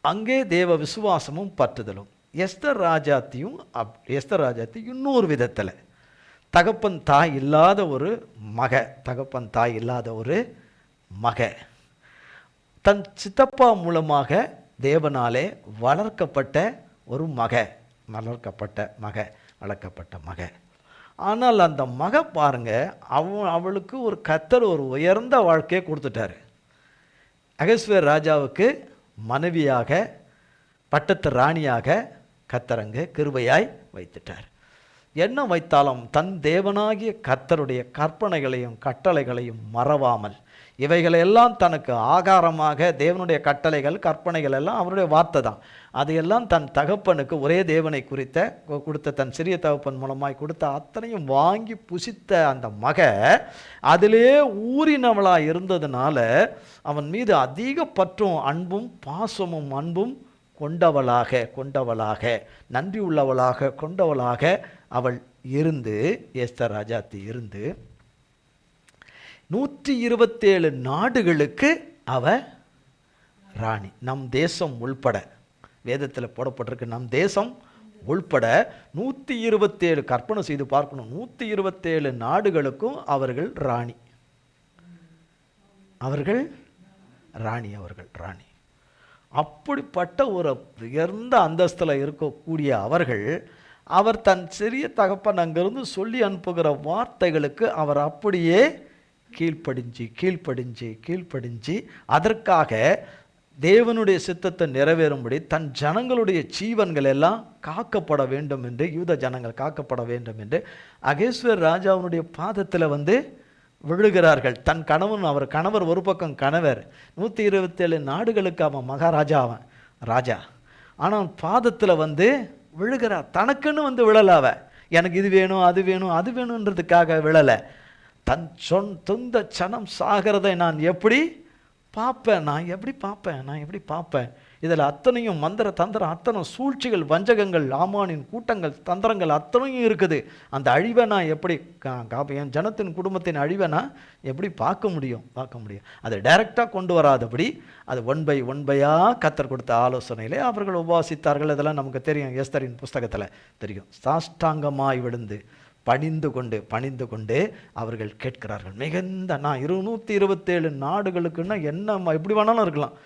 அங்கே தேவ விசுவாசமும் பற்றுதலும். எஸ்தர் ராஜாத்தி இன்னொரு விதத்தில் தகப்பன் தாய் இல்லாத ஒரு மக, தன் சித்தப்பா மூலமாக தேவனாலே வளர்க்கப்பட்ட மக. ஆனால் அந்த மக பாருங்க, அவளுக்கு ஒரு கர்த்தர் ஒரு உயர்ந்த வாழ்க்கையை கொடுத்துட்டாரு. அகஸ்வேர் ராஜாவுக்கு மனைவியாக, பட்டத்து ராணியாக கர்த்தரங்கு கிருபையாய் வைத்துட்டார். என்ன வைத்தாலும் தன் தேவனாகிய கர்த்தருடைய கற்பனைகளையும் கட்டளைகளையும் மறவாமல், இவைகளெல்லாம் தனக்கு ஆகாரமாக, தேவனுடைய கட்டளைகள் கற்பனைகள் எல்லாம் அவருடைய வார்த்தை தான், அதையெல்லாம் தன் தகப்பனுக்கு, ஒரே தேவனை கொடுத்த தன் சிறிய தகப்பன் மூலமாய் கொடுத்த அத்தனையும் வாங்கி புசித்த அந்த மக அதிலே ஊறினவளாக இருந்ததுனால அவன் மீது அதிக பற்றும் அன்பும் பாசமும் கொண்டவளாக நன்றி உள்ளவளாக கொண்டவளாக அவள் இருந்து, எஸ்தர் ராஜாத்தி இருந்து 127 நாடுகளுக்கு அவ ராணி. நம் தேசம் உள்பட, வேதத்தில் போடப்பட்டிருக்கு, நம் தேசம் உள்பட 127, கற்பனை செய்து பார்க்கணும், 127 நாடுகளுக்கும் அவர்கள் ராணி. அப்படிப்பட்ட ஒரு உயர்ந்த அந்தஸ்தில் இருக்கக்கூடிய அவர் தன் சிறிய தகப்பன் அங்கிருந்து சொல்லி அனுப்புகிற வார்த்தைகளுக்கு அவர் அப்படியே கீழ்ப்படிஞ்சு அதற்காக தேவனுடைய சித்தத்தை நிறைவேறும்படி தன் ஜனங்களுடைய ஜீவன்கள் எல்லாம் காக்கப்பட வேண்டும் என்று, யூத ஜனங்கள் காக்கப்பட வேண்டும் என்று அகஸ்வேர் ராஜாவுடைய பாதத்தில் விழுகிறார்கள். தன் கணவன், அவர் கணவர் ஒரு பக்கம் கணவர், 127 நாடுகளுக்கு அவன் மகாராஜா, அவன் ராஜா. ஆனால் பாதத்தில் வந்து விழுகிறார். தனக்குன்னு வந்து விழலாவ, எனக்கு இது வேணும் அது வேணும் அது வேணுன்றதுக்காக விழலை. தன் சொந்த சனம் சாகிறதை நான் எப்படி பார்ப்பேன், நான் எப்படி பார்ப்பேன். இதில் அத்தனையும் மந்திர தந்திரம், அத்தனை சூழ்ச்சிகள், வஞ்சகங்கள், ஆமானின் கூட்டங்கள், தந்திரங்கள் அத்தனையும் இருக்குது. அந்த அழிவை நான் எப்படி என் ஜனத்தின் குடும்பத்தின் அழிவை நான் எப்படி பார்க்க முடியும். அதை டைரெக்டாக கொண்டு வராதபடி அது ஒன் பையாக கர்த்தர் கொடுத்த ஆலோசனையிலே அவர்கள் உபவாசித்தார்கள். இதெல்லாம் நமக்கு தெரியும், எஸ்தரின் புஸ்தகத்தில் தெரியும். சாஷ்டாங்கமாய் விழுந்து பணிந்து கொண்டு அவர்கள் கேட்கிறார்கள். மிகுந்த, நான் 227 நாடுகளுக்குன்னா என்ன எப்படி வேணாலும் இருக்கலாம்,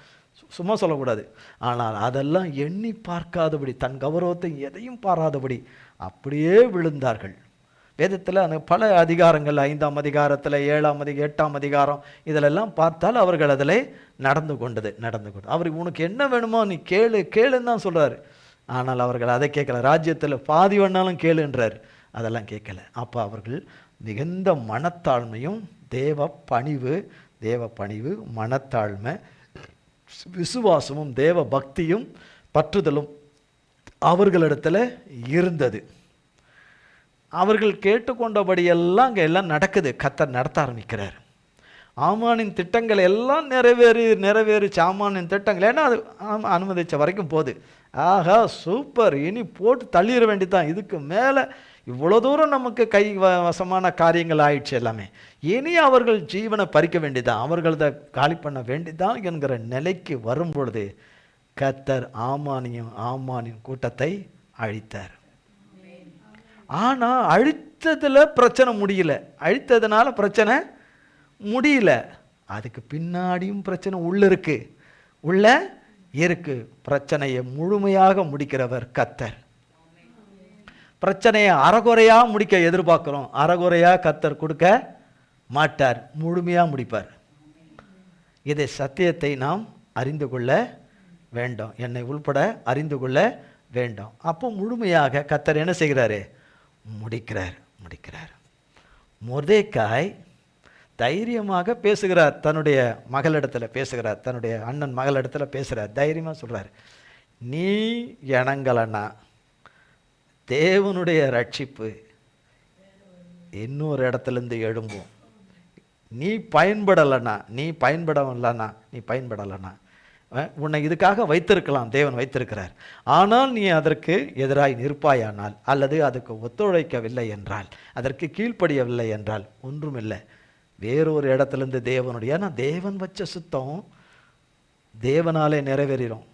சும்மா சொல்லக்கூடாது. ஆனால் அதெல்லாம் எண்ணி பார்க்காதபடி, தன் கௌரவத்தை எதையும் பாராதபடி அப்படியே விழுந்தார்கள். வேதத்தில் அந்த பல அதிகாரங்கள், 5ஆம் அதிகாரத்தில், 8ஆம் அதிகாரம் இதிலெல்லாம் பார்த்தால் அவர்கள் அதில் நடந்து கொண்டது. அவர் உனக்கு என்ன வேணுமோ நீ கேளுன்னு தான் சொல்கிறார். ஆனால் அவர்கள் அதை கேட்கல. ராஜ்யத்தில் பாதி வேணாலும் கேளுன்றார், அதெல்லாம் கேட்கல. அப்போ அவர்கள் மிகுந்த மனத்தாழ்மையும் தேவ பணிவு மனத்தாழ்மை விசுவாசமும் தேவ பக்தியும் பற்றுதலும் அவர்களிடத்தில் இருந்தது. அவர்கள் கேட்டுக்கொண்டபடியெல்லாம் அங்கே எல்லாம் நடக்குது. கர்த்தர் நடத்த ஆரம்பிக்கிறார். ஆமானின் திட்டங்கள் எல்லாம் நிறைவேறிச்சு. ஆமானின் திட்டங்கள் ஏன்னா அது அனுமதிச்ச வரைக்கும் போகுது. ஆஹா சூப்பர், இனி போட்டு தள்ளிட வேண்டியதான். இதுக்கு மேலே இவ்வளோ தூரம் நமக்கு கை வசமான காரியங்கள் ஆயிடுச்சு எல்லாமே. இனி அவர்கள் ஜீவனை பறிக்க வேண்டியதான், அவர்களதை காலி பண்ண வேண்டியதான் என்கிற நிலைக்கு வரும் பொழுது கர்த்தர் ஆமானின் கூட்டத்தை அழித்தார். ஆனால் அழித்ததில் பிரச்சனை முடியல, அழித்ததுனால பிரச்சனை முடியல. அதுக்கு பின்னாடியும் பிரச்சனை உள்ள இருக்கு. பிரச்சனையை முழுமையாக முடிக்கிறவர் கர்த்தர். பிரச்சனையை அறகுறையாக முடிக்க எதிர்பார்க்குறோம், அறகுறையாக கர்த்தர் கொடுக்க மாட்டார், முழுமையாக முடிப்பார். இதை சத்தியத்தை நாம் அறிந்து கொள்ள வேண்டும், என்னை உள்பட அறிந்து கொள்ள வேண்டும். அப்போ முழுமையாக கர்த்தர் என்ன செய்கிறாரு? முடிக்கிறார். மொர்தெக்காய் தைரியமாக பேசுகிறார், தன்னுடைய மகளிடத்தில் பேசுகிறார், தன்னுடைய அண்ணன் மகளிடத்தில் பேசுகிறார். தைரியமாக சொல்கிறார், நீ இணங்கலன்னா தேவனுடைய ரட்சிப்பு இன்னொரு இடத்துலேருந்து எழும்பும். நீ பயன்படலைன்னா உன்னை இதுக்காக வைத்திருக்கலாம், தேவன் வைத்திருக்கிறார். ஆனால் நீ அதற்கு எதிராய் நிற்பாயானால், அல்லது அதுக்கு ஒத்துழைக்கவில்லை என்றால், அதற்கு கீழ்ப்படியவில்லை என்றால் ஒன்றுமில்லை, வேறொரு இடத்துலேருந்து தேவனுடைய, ஏன்னா தேவன் வச்ச சுத்தம் தேவனாலே நிறைவேறிடும்.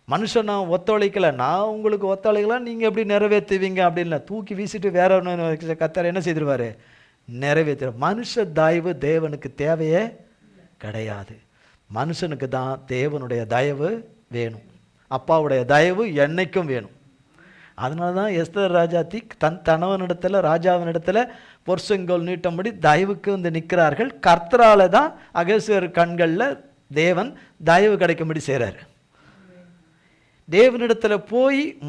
மனுஷன் நான் ஒத்துழைக்கலை, நான் உங்களுக்கு ஒத்துழைக்கல, நீங்கள் எப்படி நிறைவேற்றுவீங்க அப்படின்னு தூக்கி வீசிட்டு வேற ஒன்று கர்த்தர் என்ன செய்திருவார்? நிறைவேற்ற. மனுஷ தயவு தேவனுக்கு தேவையே கிடையாது. மனுஷனுக்கு தான் தேவனுடைய தயவு வேணும், அப்பாவுடைய தயவு என்னைக்கும் வேணும். அதனால தான் எஸ்தர் ராஜாத்தி தனவனிடத்தில் ராஜாவினிடத்தில் பொற்செங்கோல் நீட்டும்படி தயவுக்கு வந்து நிற்கிறார்கள். கர்த்தரால தான் அகஸ்வேர் கண்களில் தேவன் தயவு கிடைக்கும்படி செய்கிறார்.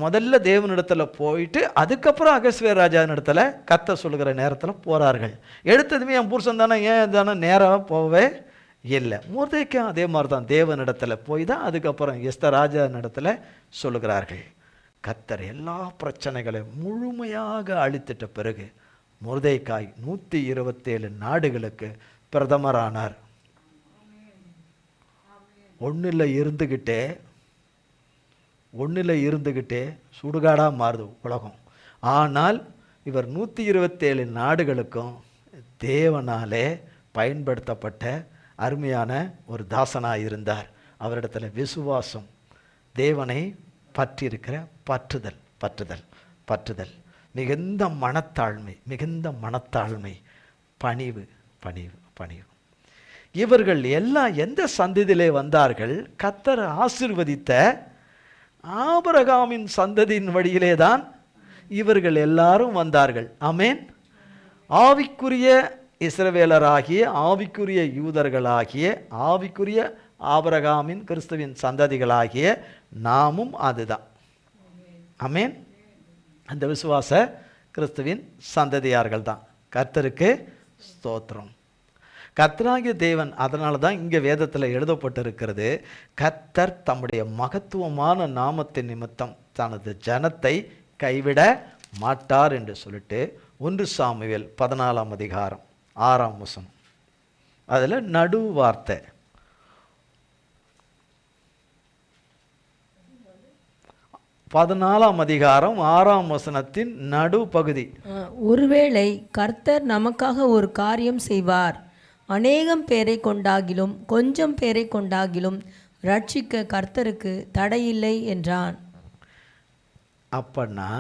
முதல்ல தேவனிடத்தில் போயிட்டு அதுக்கப்புறம் அகஸ்வேர் ராஜாவினிடத்தில் கர்த்தர் சொல்லுகிற நேரத்தில் போகிறார்கள். எடுத்ததுமே என் புருஷன் தானே, ஏன் தானே நேராக போகவே இல்லை. மொர்தெக்காய் அதே மாதிரி தான் தேவனிடத்தில் போய் தான் அதுக்கப்புறம் எஸ்தர் ராஜாவினிடத்தில் சொல்லுகிறார்கள். கர்த்தர் எல்லா பிரச்சனைகளையும் முழுமையாக அழித்திட்ட பிறகு மொர்தெக்காய் 127 நாடுகளுக்கு பிரதமரானார். ஒன்றில் இருந்துக்கிட்டே சுடுகாடாக மாறுது உலகம். ஆனால் இவர் 127 நாடுகளுக்கும் தேவனாலே பயன்படுத்தப்பட்ட அருமையான ஒரு தாசனாக இருந்தார். அவரிடத்துல விசுவாசம், தேவனை பற்றியிருக்கிற பற்றுதல், மிகுந்த மனத்தாழ்மை, பணிவு. இவர்கள் எல்லாம் எந்த சந்ததியிலே வந்தார்கள்? கர்த்தர் ஆசீர்வதித்த ஆபிரகாமின் சந்ததியின் வழியிலே தான் இவர்கள் எல்லாரும் வந்தார்கள். ஆமென். ஆவிக்குரிய இஸ்ரவேலராகிய, ஆவிக்குரிய யூதர்களாகிய, ஆவிக்குரிய ஆபிரகாமின் கிறிஸ்துவின் சந்ததிகளாகிய நாமும் அதுதான். ஆமென். அந்த விசுவாச கிறிஸ்துவின் சந்ததியார்கள் தான். கர்த்தருக்கு ஸ்தோத்திரம். கர்த்தராகிய தேவன், அதனால தான் இங்கே வேதத்தில் எழுதப்பட்டிருக்கிறது, கர்த்தர் தம்முடைய மகத்துவமான நாமத்தின் நிமித்தம் தனது ஜனத்தை கைவிட மாட்டார் என்று சொல்லிட்டு 1 சாமுவேல் 14 அதிகாரம் 6 வசனம், அதில் நடு வார்த்தை 14 அதிகாரம் 6 வசனத்தின் நடு பகுதி. ஒருவேளை கர்த்தர் நமக்காக ஒரு காரியம் செய்வார், அநேகம் பேரை கொண்டாகிலும் கொஞ்சம் பேரை கொண்டாகிலும் ரட்சிக்க கர்த்தருக்கு தடையில்லை என்றான். அப்பன்னா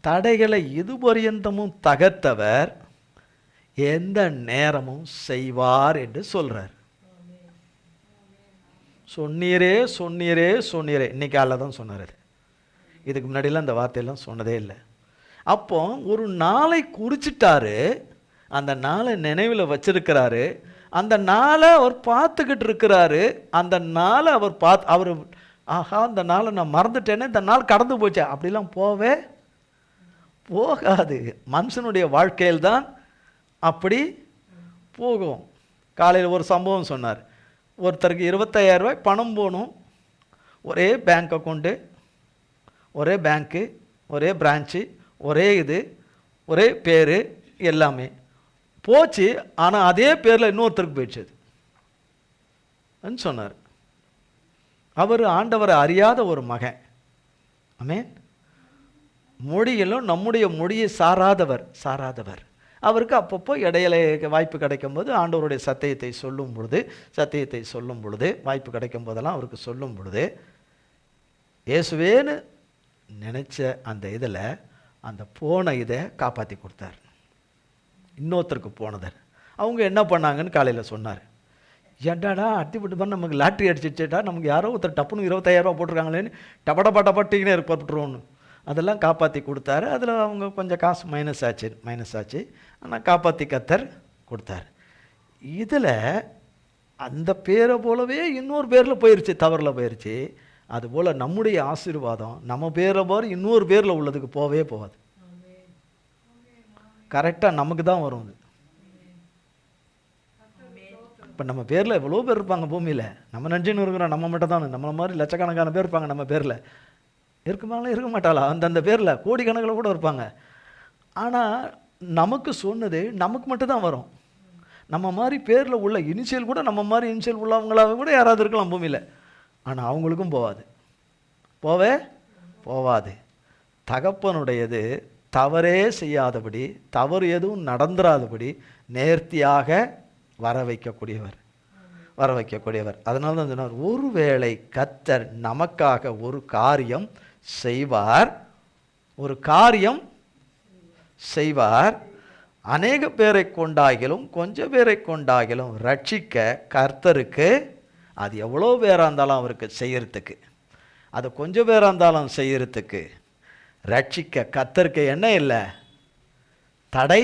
தடைகளை இதுபரியந்தமும் தகர்த்தவர் எந்த நேரமும் செய்வார் என்று சொல்றார். சொன்னீரே சொன்னீரே சொன்னீரே, இன்னைக்கு காலைல தான் சொன்னார். அது இதுக்கு முன்னாடிலாம் அந்த வார்த்தையெல்லாம் சொன்னதே இல்லை. அப்போ ஒரு நாளை குறிச்சிட்டாரு, அந்த நாளை நினைவில் வச்சிருக்கிறாரு, அந்த நாளை அவர் பார்த்துக்கிட்டு இருக்கிறாரு. அந்த நாளை அவர் ஆஹா, அந்த நாளை நான் மறந்துட்டேனே, இந்த நாள் கடந்து போச்சா, அப்படிலாம் போகாது. மனுஷனுடைய வாழ்க்கையில் தான் அப்படி போகும். காலையில் ஒரு சம்பவம் சொன்னார். ஒருத்தருக்கு 25,000 ரூபாய் பணம் போகணும். ஒரே பேங்க் அக்கௌண்ட்டு, ஒரே பேங்க்கு, ஒரே பிரான்ச்சு, ஒரே இது, ஒரே பேர், எல்லாமே போச்சு. ஆனால் அதே பேரில் இன்னொருத்தருக்கு போயிடுச்சு சொன்னார். அவர் ஆண்டவரை அறியாத ஒரு மகன். ஆமென். மொழியிலும் நம்முடைய மொழியை சாராதவர். அவருக்கு அப்பப்போ இடையில வாய்ப்பு கிடைக்கும் போது ஆண்டவருடைய சத்தியத்தை சொல்லும் பொழுது வாய்ப்பு கிடைக்கும் போதெல்லாம் அவருக்கு சொல்லும் பொழுது இயேசுவேன்னு நினச்ச அந்த இதில் அந்த போன இதை காப்பாற்றி கொடுத்தார். இன்னொருத்தருக்கு போனதை அவங்க என்ன பண்ணாங்கன்னு காலையில் சொன்னார். ஏண்டாடா அட்டிப்பட்டு பண்ண நமக்கு லாட்ரி அடிச்சிட்டா, நமக்கு யாரோ ஒருத்தர் டப்புன்னு 25,000 ரூபா போட்டிருக்காங்களேன்னு டப்பட்டிங்கன்னு ஏற்பட்டுருவோன்னு அதெல்லாம் காப்பாற்றி கொடுத்தாரு. அதில் அவங்க கொஞ்சம் காசு மைனஸ் ஆச்சு. ஆனால் காப்பாற்றி கர்த்தர் கொடுத்தார். இதில் அந்த பேரை போலவே இன்னொரு பேரில் போயிடுச்சு, தவறில் போயிடுச்சு. அதுபோல் நம்முடைய ஆசீர்வாதம் நம்ம பேரை போல இன்னொரு பேரில் உள்ளதுக்கு போகாது. கரெக்டாக நமக்கு தான் வரும். அது இப்போ நம்ம பேரில் எவ்வளோ பேர் இருப்பாங்க பூமியில், நம்ம நெஞ்சுன்னு இருக்கிறோம். நம்ம மட்டும் தான், நம்மளை மாதிரி லட்சக்கணக்கான பேர் இருப்பாங்க நம்ம பேரில். இருக்குமாங்களா இருக்க மாட்டாளா? அந்தந்த பேரில் கோடிக்கணக்கில் கூட இருப்பாங்க. ஆனால் நமக்கு சொன்னது நமக்கு மட்டும் தான் வரும். நம்ம மாதிரி பேரில் உள்ள இனிஷியல் கூட நம்ம மாதிரி இனிஷியல் உள்ளவங்களாக கூட யாராவது இருக்கலாம் பூமியில். ஆனால் அவங்களுக்கும் போவாது. தகப்பனுடையது தவறே செய்யாதபடி, தவறு எதுவும் நடந்துராதபடி நேர்த்தியாக வர வைக்கக்கூடியவர். அதனால தான் சொன்னார், ஒருவேளை கர்த்தர் நமக்காக ஒரு காரியம் செய்வார், அநேக பேரை கொண்டாகிலும் கொஞ்சம் பேரை கொண்டாகிலும் ரட்சிக்க கர்த்தருக்கு, அது எவ்வளோ பேராக இருந்தாலும் அவருக்கு செய்யறதுக்கு, அது கொஞ்சம் பேராக இருந்தாலும் செய்யறதுக்கு, ரட்சிக்க கர்த்தருக்கு என்ன இல்லை, தடை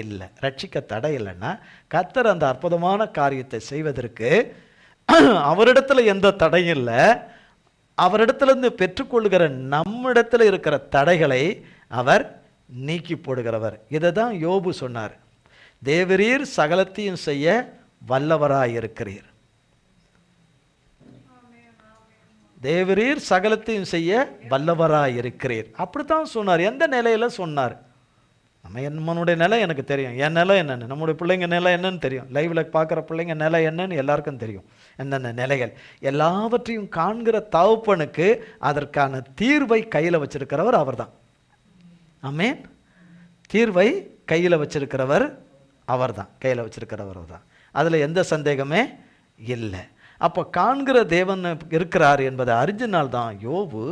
இல்லை. ரட்சிக்க தடை இல்லைன்னா கர்த்தர் அந்த அற்புதமான காரியத்தை செய்வதற்கு அவரிடத்துல எந்த தடையும் இல்லை. அவரிடத்திலிருந்து பெற்றுக்கொள்கிற நம்மிடத்தில் இருக்கிற தடைகளை அவர் நீக்கி போடுகிறவர். இதை தான் யோபு சொன்னார். தேவரீர் சகலத்தையும் செய்ய வல்லவராயிருக்கிறீர். தேவரீர் சகலத்தையும் செய்ய வல்லவராயிருக்கிறீர். அப்படித்தான் சொன்னார். எந்த நிலையில சொன்னார்? நம்மளுடைய நிலை எனக்கு தெரியும், என் நிலை என்னன்னு, நம்முடைய பிள்ளைங்க நிலை என்னன்னு தெரியும், லைவ்ல பார்க்குற பிள்ளைங்க நிலை என்னன்னு எல்லாருக்கும் தெரியும். என்னென்ன நிலைகள் எல்லாவற்றையும் காண்கிற தகப்பனுக்கு அதற்கான தீர்வை கையில் வச்சிருக்கிறவர் அவர் தான். ஆமென். தீர்வை கையில் வச்சிருக்கிறவர் அவர் தான். அதில் எந்த சந்தேகமே இல்லை. அப்போ காண்கிற தேவன் இருக்கிறார் என்பதை அறிஞ்சினால்தான் யோபு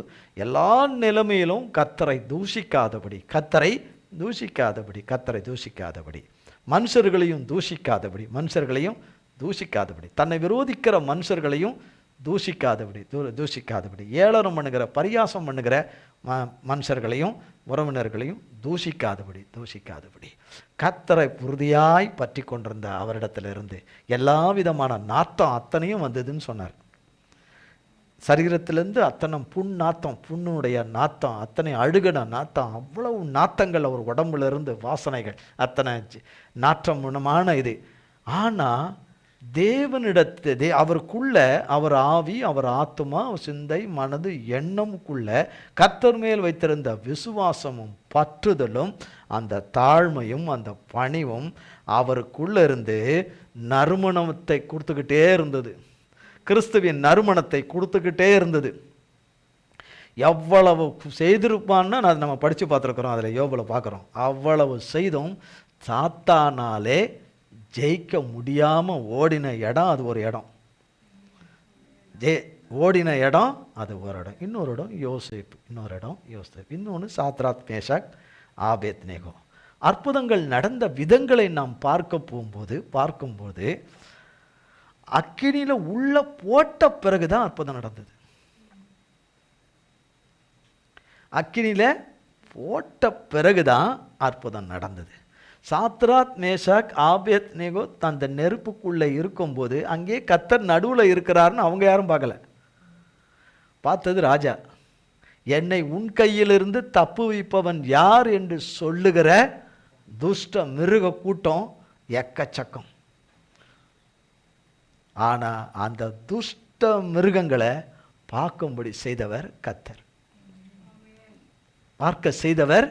எல்லா நிலைமையிலும் கர்த்தரை தூஷிக்காதபடி, மனுஷர்களையும் தூஷிக்காதபடி, தன்னை விரோதிக்கிற மனுஷர்களையும் தூஷிக்காதபடி, ஏளனம் பண்ணுகிற பரியாசம் பண்ணுகிற மனுஷர்களையும் உறவினர்களையும் தூஷிக்காதபடி கர்த்தரை உறுதியாய் பற்றி கொண்டிருந்த அவரிடத்திலிருந்து எல்லா விதமான நாட்டம் அத்தனையும் வந்ததுன்னு சொன்னார். சரீரத்திலேருந்து அத்தனை புண்ணுடைய நாத்தம், அத்தனை அழுகின நாத்தம், அவ்வளவு நாத்தங்கள் அவர் உடம்புல இருந்து வாசனைகள், அத்தனை நாற்றமான இது ஆனால் தேவனிடத்து அவருக்குள்ள அவர் ஆவி, அவர் ஆத்துமா, சிந்தை, மனது, எண்ணமுக்குள்ள கர்த்தர் மேல் வைத்திருந்த விசுவாசமும் பற்றுதலும் அந்த தாழ்மையும் அந்த பணிவும் அவருக்குள்ள இருந்து நறுமணத்தை கொடுத்துக்கிட்டே இருந்தது. கிறிஸ்துவின் நறுமணத்தை கொடுத்துக்கிட்டே இருந்தது. எவ்வளவு செய்திருப்பான்னு அதை நம்ம படித்து பார்த்துருக்குறோம். அதில் யோபில் பார்க்குறோம். அவ்வளவு செய்தும் சாத்தானாலே ஜெயிக்க முடியாமல் ஓடின இடம் அது ஒரு இடம். ஓடின இடம் அது ஒரு இடம். இன்னொரு இடம் யோசேப்பு, இன்னொரு இடம் யோசேப்பு, இன்னொன்று சாத்ராக் மேஷாக் ஆபேத்நேகோ. அற்புதங்கள் நடந்த விதங்களை நாம் பார்க்கும்போது அக்கினியில் உள்ள போட்ட பிறகுதான் அற்புதம் நடந்தது. அக்கினியில் போட்ட பிறகுதான் அற்புதம் நடந்தது. சாத்ராக் மேஷாக் ஆபேத்நேகோ அந்த நெருப்புக்குள்ளே இருக்கும்போது அங்கே கர்த்தர் நடுவில் இருக்கிறாருன்னு அவங்க யாரும் பார்க்கல. பார்த்தது ராஜா. என்னை உன் கையிலிருந்து தப்புவிப்பவன் யார் என்று சொல்லுகிற துஷ்ட மிருக கூட்டம் எக்கச்சக்கம். ஆனால் அந்த துஷ்ட மிருகங்களை பார்க்கும்படி செய்தவர் கர்த்தர். பார்க்க செய்தவர்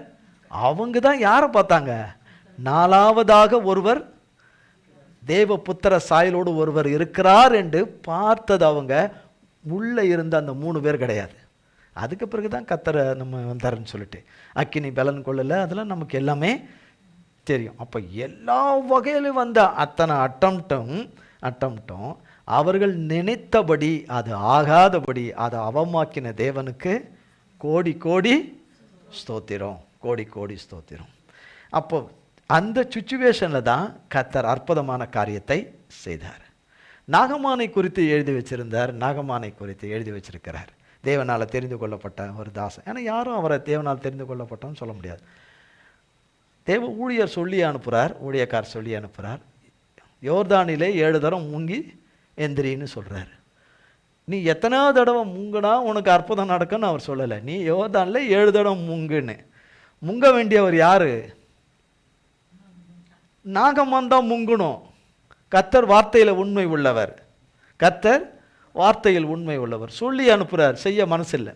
அவங்க தான். யாரை பார்த்தாங்க? நாலாவதாக ஒருவர் தேவபுத்திர சாயலோடு ஒருவர் இருக்கிறார் என்று பார்த்தது அவங்க. உள்ளே இருந்த அந்த 3 பேர் கிடையாது. அதுக்கு பிறகு தான் கர்த்தரை நம்ம வந்தாருன்னு சொல்லிட்டு அக்கினி பலன் கொள்ளலை, அதெல்லாம் நமக்கு எல்லாமே தெரியும். அப்போ எல்லா வகையிலும் வந்த அத்தனை அட்டம்ட்டும் அவர்கள் நினைத்தபடி அது ஆகாதபடி அதை அவமாக்கின தேவனுக்கு கோடி கோடி ஸ்தோத்திரம், கோடி கோடி ஸ்தோத்திரம். அப்போ அந்த சுச்சுவேஷனில் தான் கர்த்தர் அற்புதமான காரியத்தை செய்தார். நாகமானை குறித்து எழுதி வச்சிருக்கிறார். தேவனால் தெரிந்து கொள்ளப்பட்ட ஒரு தாசன். ஏன்னா யாரும் அவரை தேவனால் தெரிந்து கொள்ளப்பட்டோன்னு சொல்ல முடியாது. தேவ ஊழியர் சொல்லி அனுப்புகிறார், ஊழியக்கார் சொல்லி அனுப்புகிறார். யோர்தானிலே 7 தடவை முங்கி எந்திரின்னு சொல்கிறார். நீ எத்தனை தடவை முங்குனா உனக்கு அற்புதம் நடக்குன்னு அவர் சொல்லலை. நீ யோர்தானில் 7 தடவை முங்குன்னு. முங்க வேண்டியவர் யார்? நாகமான் தான் முங்கணும். கர்த்தர் வார்த்தையில் உண்மை உள்ளவர். கர்த்தர் வார்த்தையில் உண்மை உள்ளவர். சொல்லி அனுப்புகிறார், செய்ய மனசில்லை.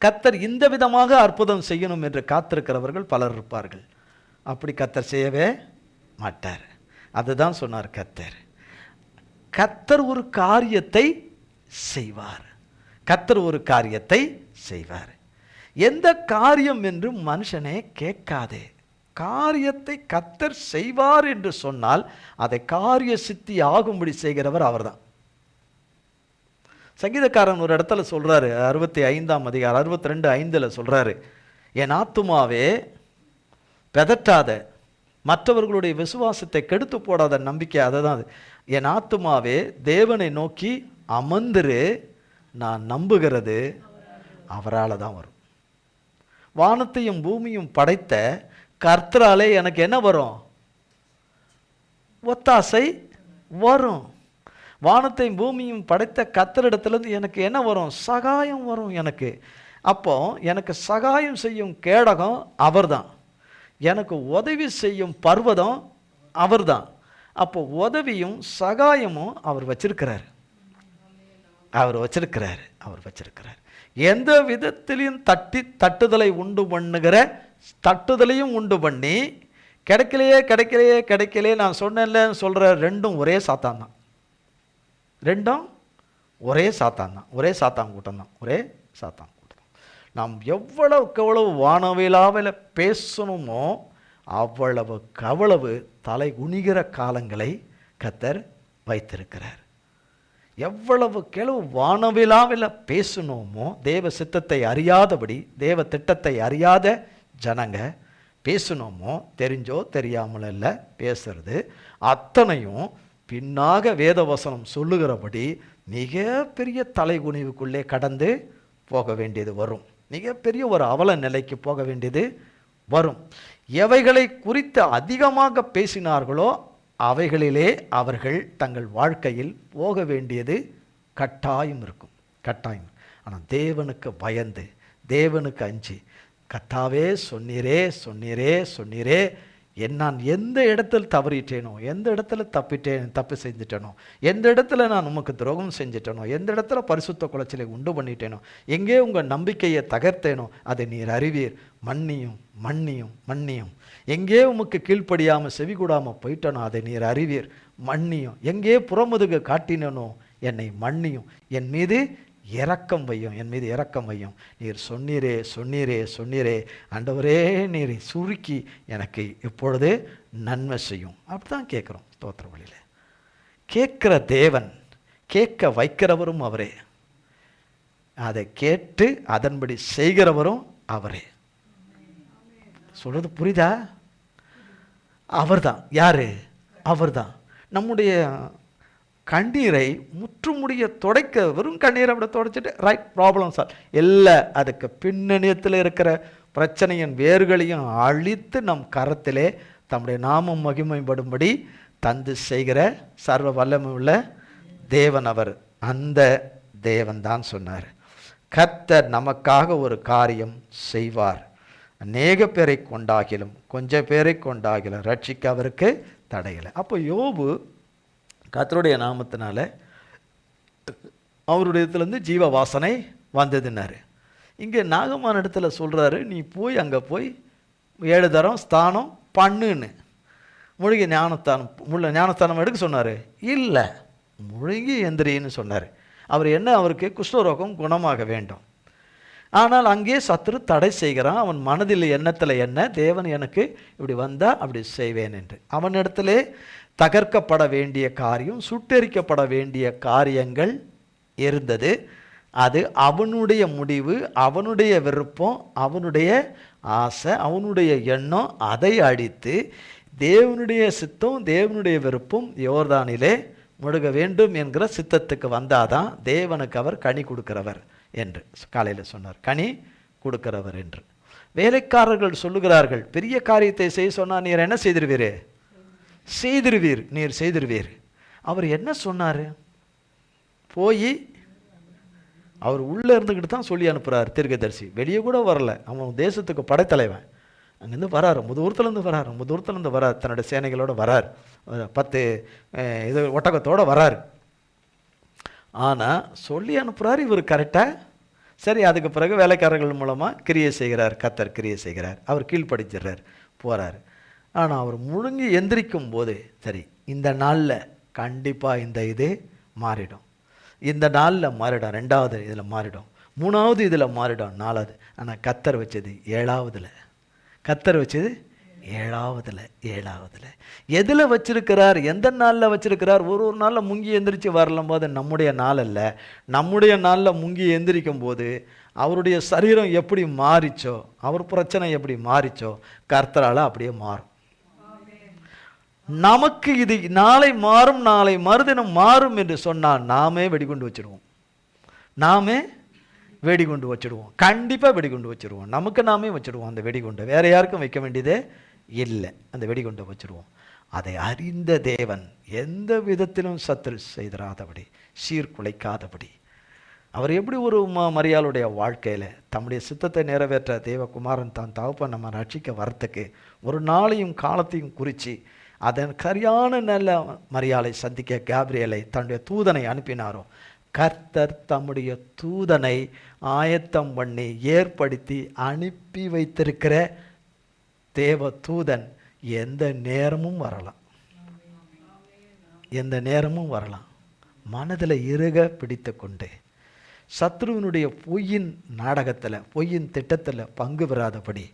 கர்த்தர் இந்த விதமாக அற்புதம் செய்யணும் என்று காத்திருக்கிறவர்கள் பலர் இருப்பார்கள். அப்படி கர்த்தர் செய்யவே மாட்டார். அதுதான் சொன்னார் கர்த்தர். கர்த்தர் ஒரு காரியத்தை செய்வார். கர்த்தர் ஒரு காரியத்தை செய்வார். எந்த காரியம் என்று மனுஷனே கேட்காதே. காரியத்தை கர்த்தர் செய்வார் என்று சொன்னால் அதை காரிய சித்தி ஆகும்படி செய்கிறவர் அவர்தான். சங்கீதக்காரன் ஒரு இடத்துல சொல்றாரு, 65ஆம் அதிகாரம் 62:5 சொல்றாரு, என் ஆத்துமாவே பெதட்டாத, மற்றவர்களுடைய விசுவாசத்தை கெடுத்து போடாத நம்பிக்கை. அதுதான் அது. என் ஆத்துமாவே தேவனை நோக்கி அமர்ந்திரு, நான் நம்புகிறது அவரால் தான் வரும். வானத்தையும் பூமியும் படைத்த கர்த்தராலே எனக்கு என்ன வரும்? ஒத்தாசை வரும். வானத்தையும் பூமியும் படைத்த கர்த்தரிடத்திலிருந்து எனக்கு என்ன வரும்? சகாயம் வரும் எனக்கு. அப்போ எனக்கு சகாயம் செய்யும் கேடகம் அவர்தான். எனக்கு உதவி செய்யும் பர்வதம் அவர்தான். அப்போ உதவியும் சகாயமும் அவர் வச்சிருக்கிறார். அவர் வச்சிருக்கிறார். எந்த விதத்திலையும் தட்டுதலை உண்டு பண்ணுகிற தட்டுதலையும் உண்டு பண்ணி கிடைக்கலையே நான் சொன்னேன்ல சொல்கிற ரெண்டும் ஒரே சாத்தான் தான். ஒரே சாத்தான் கூட்டம் தான். நாம் எவ்வளவு வானவிலாவில் பேசணுமோ அவ்வளவு தலை குனிகிற காலங்களை கர்த்தர் வைத்திருக்கிறார். எவ்வளவு வானவிலாவில் பேசணுமோ, தேவ சித்தத்தை அறியாதபடி, தேவ திட்டத்தை அறியாத ஜனங்க பேசணுமோ, தெரிஞ்சோ தெரியாமல் இல்லை பேசுறது அத்தனையும் பின்னாக வேதவசனம் சொல்லுகிறபடி மிகப்பெரிய தலைகுனிவுக்குள்ளே கடந்து போக வேண்டியது வரும். மிகப்பெரிய ஒரு அவல நிலைக்கு போக வேண்டியது வரும். எவைகளை குறித்து அதிகமாக பேசினார்களோ அவைகளிலே அவர்கள் தங்கள் வாழ்க்கையில் போக வேண்டியது கட்டாயம் இருக்கும். ஆனால் தேவனுக்கு பயந்து, தேவனுக்கு அஞ்சி, கர்த்தாவே சொன்னீரே நான் எந்த இடத்துல தவறிட்டேனோ, எந்த இடத்துல தப்பு செஞ்சிட்டேனோ, எந்த இடத்துல நான் உமக்கு துரோகம் செஞ்சிட்டேனோ, எந்த இடத்துல பரிசுத்த குலைச்சலை உண்டு பண்ணிட்டேனோ, எங்கே உங்கள் நம்பிக்கையை தகர்த்தேனோ அதை நீர் அறிவீர். மன்னியும் மன்னியும் மன்னியும். எங்கே உமக்கு கீழ்ப்படியாமல் செவி கூடாமல் போயிட்டனோ அதை நீர் அறிவீர். மன்னியும். எங்கே புறமுதுக காட்டினனோ என்னை மன்னியும். என் மீது இரக்கம் வையும், என் மீது இரக்கம் வையும். நீர் சொன்னீரே சொன்னீரே சொன்னீரே ஆண்டவரே, நீரை சுருக்கி எனக்கு இப்பொழுது நன்மை செய்யும். அப்படிதான் கேட்குறோம். ஸ்தோத்திர வழியில் கேட்குற தேவன், கேட்க வைக்கிறவரும் அவரே, அதை கேட்டு அதன்படி செய்கிறவரும் அவரே. சொல்றது புரியுதா? அவர்தான். யாரு? அவர்தான். நம்முடைய கண்ணீரை முற்றுமுடிய துடைக்க, வெறும் கண்ணீரை அப்படி துடைச்சிட்டு ரைட் ப்ராப்ளம் சார் இல்லை, அதுக்கு பின்னணியத்தில் இருக்கிற பிரச்சனையின் வேர்களையும் அழித்து நம் கரத்திலே தம்முடைய நாமம் மகிமைப்படும்படி தந்து செய்கிற சர்வ வல்லமை உள்ள தேவன் அவர். அந்த தேவன் தான் சொன்னார், கர்த்தர் நமக்காக ஒரு காரியம் செய்வார், அநேக பேரை கொண்டாகிலும் கொஞ்சம் பேரை கொண்டாகிலும் ரட்சிக்க அவருக்கு தடையில்லை. அப்போ யோபு கர்த்தருடைய நாமத்தினால அவருடைய இடத்துலேருந்து ஜீவ வாசனை வந்ததுன்னாரு. இங்கே நாகமான இடத்துல சொல்கிறாரு, நீ போய் அங்கே போய் 7 தரம் ஸ்தானம் பண்ணுன்னு. முழுகி ஞானஸ்தானம் எடுக்க சொன்னார். இல்லை, முழுகி எந்திரின்னு சொன்னார். அவருக்கு குஷ்டரோகம் குணமாக வேண்டும். ஆனால் அங்கே சத்துரு தடை செய்கிறான். அவன் மனதில் எண்ணத்தில் என்ன, தேவன் எனக்கு இப்படி வந்தால் அப்படி செய்வேன் என்று. அவனிடத்திலே தகர்க்கப்பட வேண்டிய காரியம், சுட்டெரிக்கப்பட வேண்டிய காரியங்கள் இருந்தது. அது அவனுடைய முடிவு, அவனுடைய விருப்பம், அவனுடைய ஆசை, அவனுடைய எண்ணம். அதை அடித்து தேவனுடைய சித்தம், தேவனுடைய விருப்பம் யோர்தானிலே முழுக வேண்டும் என்கிற சித்தத்துக்கு வந்தாதான் தேவனுக்கு அவர் கனி கொடுக்கிறவர் என்று காலையில் சொன்னார். கனி கொடுக்கிறவர் என்று. வேலைக்காரர்கள் சொல்லுகிறார்கள், பெரிய காரியத்தை செய்ய சொன்னால் நீர் என்ன செய்திருவீர்? செய்திருவீர், நீர் செய்திருவீர். அவர் என்ன சொன்னார்? போய் அவர் உள்ளே இருந்துக்கிட்டு தான் சொல்லி அனுப்புகிறார் தீர்க்கதரிசி. வெளியே கூட வரல. அவன் தேசத்துக்கு படைத்தலைவன். அங்கேருந்து வராரு, முதுதூரத்துலேருந்து வரார், தன்னுடைய சேனைகளோடு வரார், 10 ஒட்டகத்தோடு வரார். ஆனால் சொல்லி அனுப்புகிறார் இவர் கரெக்டாக. சரி, அதுக்கு பிறகு வேலைக்காரர்கள் மூலமாக கிரியை செய்கிறார், கர்த்தர் கிரியை செய்கிறார், அவர் கீழ்ப்படிச்சிடுறார், போகிறார். ஆனால் அவர் முழுங்கி எந்திரிக்கும் போது, சரி இந்த நாளில் கண்டிப்பாக இந்த இது மாறிடும், இந்த நாளில் மாறிடும், 2வது இதில் மாறிடும், 3வது இதில் மாறிடும், 4வது. ஆனால் கர்த்தர் வச்சது 7வதுல. கர்த்தர் வச்சது 7வதுல. எதில் வச்சிருக்கிறார்? எந்த நாளில் வச்சிருக்கிறார்? ஒரு நாளில் முங்கி எந்திரிச்சு வரலும் போது நம்முடைய நாள் அல்ல. நம்முடைய நாளில் முங்கி எந்திரிக்கும் போது அவருடைய சரீரம் எப்படி மாறிச்சோ, அவர் பிரச்சனை எப்படி மாறிச்சோ, கர்த்தரால் அப்படியே மாறும். நமக்கு இது நாளை மாறும், நாளை மறுதினம் மாறும் என்று சொன்னால் நாமே வெடிகுண்டு வச்சிடுவோம். கண்டிப்பாக வெடிகுண்டு வச்சிடுவோம். நமக்கு நாமே வச்சிடுவோம் அந்த வெடிகுண்டை. வேற யாருக்கும் வைக்க வேண்டியதே இல்லை. அந்த வெடிகுண்டை வச்சிடுவோம். அதை அறிந்த தேவன் எந்த விதத்திலும் சத்துரு செய்திராதபடி, சீர்குலைக்காதபடி, அவர் எப்படி ஒரு மரியாளுடைய வாழ்க்கையில் தம்முடைய சித்தத்தை நிறைவேற்ற தேவகுமாரன் தான் தகப்பன் நம்ம ரட்சிக்க வரத்துக்கு ஒரு நாளையும் காலத்தையும் குறித்து அதன் சரியான நல்ல மரியாளை சந்திக்க கேப்ரியலை தன்னுடைய தூதனை அனுப்பினாரோ, கர்த்தர் தம்முடைய தூதனை ஆயத்தம் பண்ணி ஏற்படுத்தி அனுப்பி வைத்திருக்கிற தேவ தூதன் எந்த நேரமும் வரலாம். மனதில் இறுக பிடித்து கொண்டு சத்ருவனுடைய பொய்யின் நாடகத்தில், பொய்யின் திட்டத்தில் பங்கு பெறாதபடி,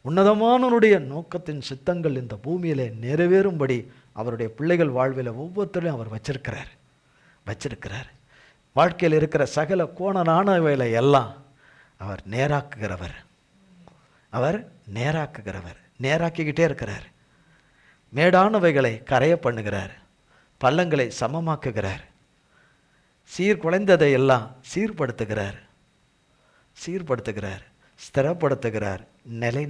உன்னதமானவருடைய நோக்கத்தின் சித்தங்கள் இந்த பூமியில் நிறைவேறும்படி அவருடைய பிள்ளைகள் வாழ்வில் ஒவ்வொருத்தரையும் அவர் வச்சிருக்கிறார். வாழ்க்கையில் இருக்கிற சகல கோணனானவைகளை எல்லாம் அவர் நேராக்கிக்கிட்டே இருக்கிறார். மேடானவைகளை கரைய பண்ணுகிறார், பள்ளங்களை சமமாக்குகிறார், சீர்குலைந்ததை எல்லாம் சீர்படுத்துகிறார், ஸ்திரப்படுத்துகிறார், நிலை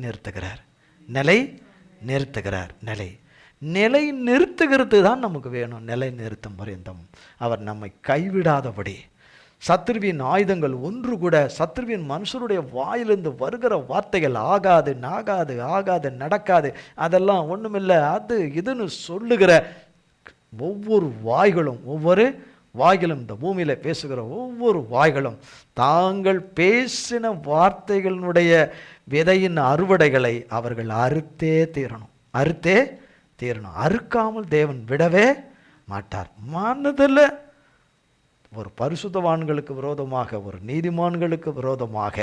நிறுத்துகிறது தான் நமக்கு வேணும். நிலை நிறுத்தும் பரியந்தம் அவர் நம்மை கைவிடாதபடி, சத்துருவின் ஆயுதங்கள் ஒன்று கூட, சத்துருவின் மனுஷருடைய வாயிலிருந்து வருகிற வார்த்தைகள் ஆகாது, ஆகாது, ஆகாது, நடக்காது, அதெல்லாம் ஒன்றுமில்லை, அது இதுன்னு சொல்லுகிற ஒவ்வொரு வாய்களும் இந்த பூமியில் பேசுகிற ஒவ்வொரு வாய்களும் தாங்கள் பேசின வார்த்தைகளினுடைய விதையின் அறுவடைகளை அவர்கள் அறுத்தே தீரணும். அறுக்காமல் தேவன் விடவே மாட்டார். மனதில் ஒரு பரிசுத்தவான்களுக்கு விரோதமாக, ஒரு நீதிமான்களுக்கு விரோதமாக,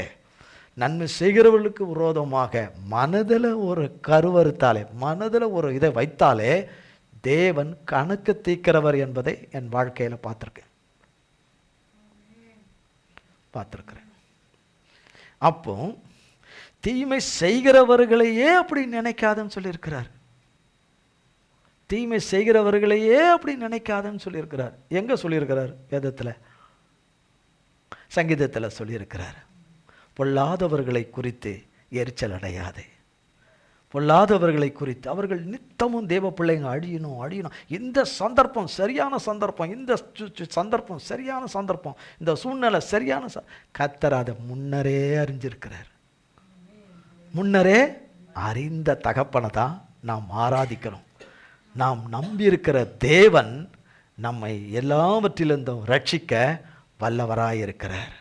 நன்மை செய்கிறவர்களுக்கு விரோதமாக மனதில் ஒரு கருவறுத்தாலே, மனதில் ஒரு இதை வைத்தாலே தேவன் கணக்கு தீர்க்கிறவர் என்பதை என் வாழ்க்கையில் பார்த்துருக்கிறேன். அப்போ தீமை செய்கிறவர்களையே அப்படி நினைக்காதுன்னு சொல்லியிருக்கிறார். தீமை செய்கிறவர்களையே அப்படி நினைக்காதுன்னு சொல்லியிருக்கிறார். எங்கே சொல்லியிருக்கிறார்? வேதத்தில், சங்கீதத்தில் சொல்லியிருக்கிறார். பொல்லாதவர்களை குறித்து எரிச்சல் அடையாதே. பொல்லாதவர்களை குறித்து, அவர்கள் நித்தமும் தேவ பிள்ளைங்க அழியணும். இந்த சந்தர்ப்பம் சரியான சந்தர்ப்பம், இந்த சந்தர்ப்பம் சரியான சந்தர்ப்பம், இந்த சூழ்நிலை சரியான கர்த்தர் அதை முன்னரே அறிஞ்சிருக்கிறார். முன்னரே அறிந்த தகப்பனை தான் நாம் ஆராதிக்கணும். நாம் நம்பியிருக்கிற தேவன் நம்மை எல்லாவற்றிலிருந்தும் ரட்சிக்க வல்லவராயிருக்கிறார்.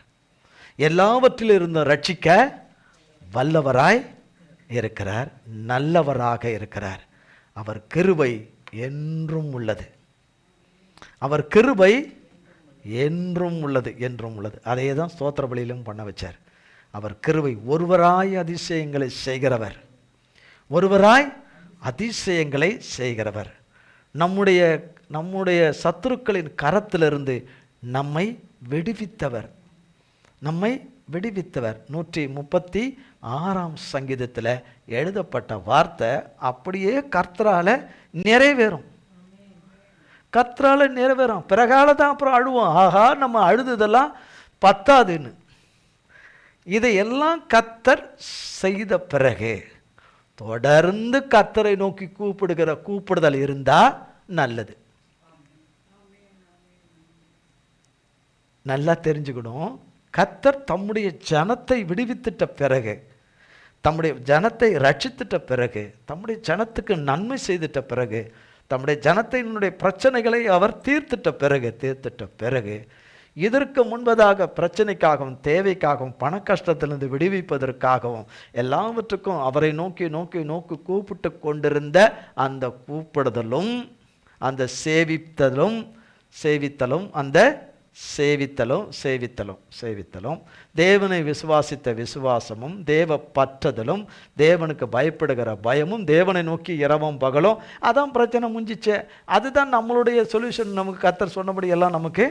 எல்லாவற்றிலிருந்தும் ரட்சிக்க வல்லவராய் இருக்கிறார். நல்லவராக இருக்கிறார். அவர் கிருபை என்றும் உள்ளது. அவர் கிருபை என்றும் உள்ளது. அதே தான் ஸ்தோத்திர பலியிலும் பண்ண வச்சார். அவர் கிருபை, ஒருவராய் அதிசயங்களை செய்கிறவர். நம்முடைய சத்துருக்களின் கரத்திலிருந்து நம்மை விடுவித்தவர். 136 சங்கீதத்தில் எழுதப்பட்ட வார்த்தை அப்படியே கர்த்தரால நிறைவேறும். பிறகால தான் அப்புறம் அழுவோம், ஆஹா நம்ம அழுதுதெல்லாம் பத்தாதுன்னு. இதையெல்லாம் கர்த்தர் செய்த பிறகு தொடர்ந்து கர்த்தரை நோக்கி கூப்பிடுதல் இருந்தா நல்லது. நல்லா தெரிஞ்சுக்கணும், கர்த்தர் தம்முடைய ஜனத்தை விடுவித்துட்ட பிறகு, தம்முடைய ஜனத்தை ரட்சித்துட்ட பிறகு, தம்முடைய ஜனத்துக்கு நன்மை செய்துட்ட பிறகு, தம்முடைய ஜனத்தினுடைய பிரச்சனைகளை அவர் தீர்த்துட்ட பிறகு இதற்கு முன்பதாக பிரச்சனைக்காகவும் தேவைக்காகவும் பண கஷ்டத்திலிருந்து விடுவிப்பதற்காகவும் எல்லாவற்றுக்கும் அவரை நோக்கி கூப்பிட்டு கொண்டிருந்த அந்த கூப்பிடுதலும், அந்த சேவித்தலும் தேவனை விசுவாசித்த விசுவாசமும், தேவ பற்றுதலும், தேவனுக்கு பயப்படுகிற பயமும், தேவனை நோக்கி இரவும் பகலும், அதான் பிரச்சனை முடிஞ்சிச்சு. அதுதான் நம்மளுடைய சொல்யூஷன். நமக்கு கர்த்தர் சொன்னபடி எல்லாம் நமக்கு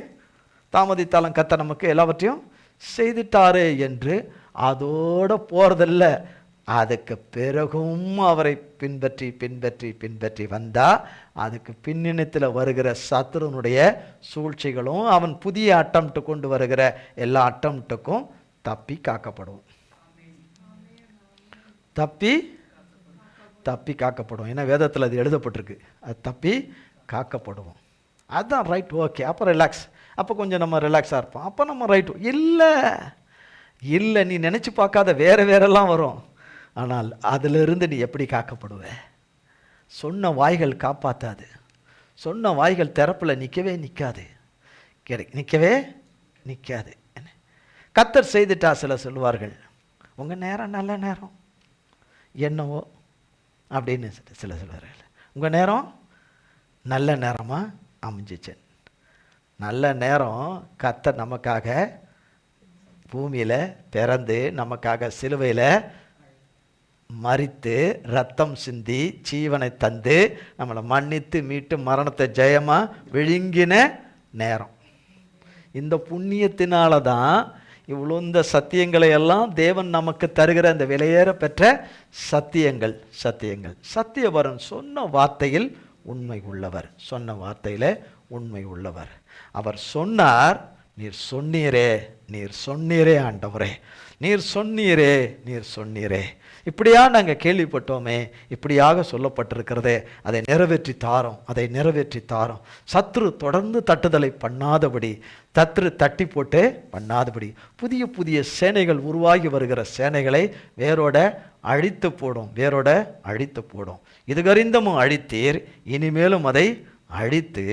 தாமதித்தாலும் கர்த்தர் நமக்கு எல்லாவற்றையும் செய்துட்டாரு என்று அதோட போறதில்ல. அதுக்கு பிறகும் அவரை பின்பற்றி வந்தா அதுக்கு பின்னணித்தில் வருகிற சத்துருனுடைய சூழ்ச்சிகளும், அவன் புதிய அட்டம்ப்ட் கொண்டு வருகிற எல்லா அட்டம்ப்டுக்கும் தப்பி காக்கப்படும். ஏன்னா வேதத்தில் அது எழுதப்பட்டிருக்கு, அது தப்பி காக்கப்படுவோம். அதுதான் ரைட். ஓகே, அப்போ ரிலாக்ஸ். அப்போ கொஞ்சம் நம்ம ரிலாக்ஸாக இருப்போம். அப்போ நம்ம ரைட்டு. இல்லை நீ நினச்சி பார்க்காத வேறெல்லாம் வரும். ஆனால் அதிலிருந்து நீ எப்படி காக்கப்படுவ? சொன்ன வாய்கள் காப்பாற்றாது. சொன்ன வாய்கள் திறப்பில் நிற்காது. கர்த்தர் செய்துட்டா சில சொல்லுவார்கள், உங்கள் நேரம் நல்ல நேரம் என்னவோ அப்படின்னு சில சொல்லுவார்கள். உங்கள் நேரம் நல்ல நேரமாக அமைஞ்சிச்சேன். நல்ல நேரம் கர்த்தர் நமக்காக பூமியில் பிறந்து, நமக்காக சிலுவையில் மரித்து, ரத்தம் சிந்தி, ஜீவனை தந்து, நம்மளை மன்னித்து மீட்டு மரணத்தை ஜெயமாக விழுங்கின நேரம். இந்த புண்ணியத்தினால தான் இவ்வளோ இந்த சத்தியங்களை எல்லாம் தேவன் நமக்கு தருகிற இந்த விலையேற பெற்ற சத்தியங்கள். சத்தியவரன் சொன்ன வார்த்தையில் உண்மை உள்ளவர். அவர் சொன்னார், நீர் சொன்னீரே ஆண்டவரே, நீர் சொன்னீரே. இப்படியா நாங்கள் கேள்விப்பட்டோமே, இப்படியாக சொல்லப்பட்டிருக்கிறதே, அதை நிறைவேற்றி தாரோம், அதை நிறைவேற்றி தாரோம். சத்ரு தொடர்ந்து தட்டுதலை பண்ணாதபடி, தட்டி போட்டு பண்ணாதபடி, புதிய புதிய சேனைகள் உருவாகி வருகிற சேனைகளை வேரோட அழித்து போடும், வேரோட அழித்து போடும். இதுகறிந்தமும் அழித்தீர், இனிமேலும் அதை அழித்து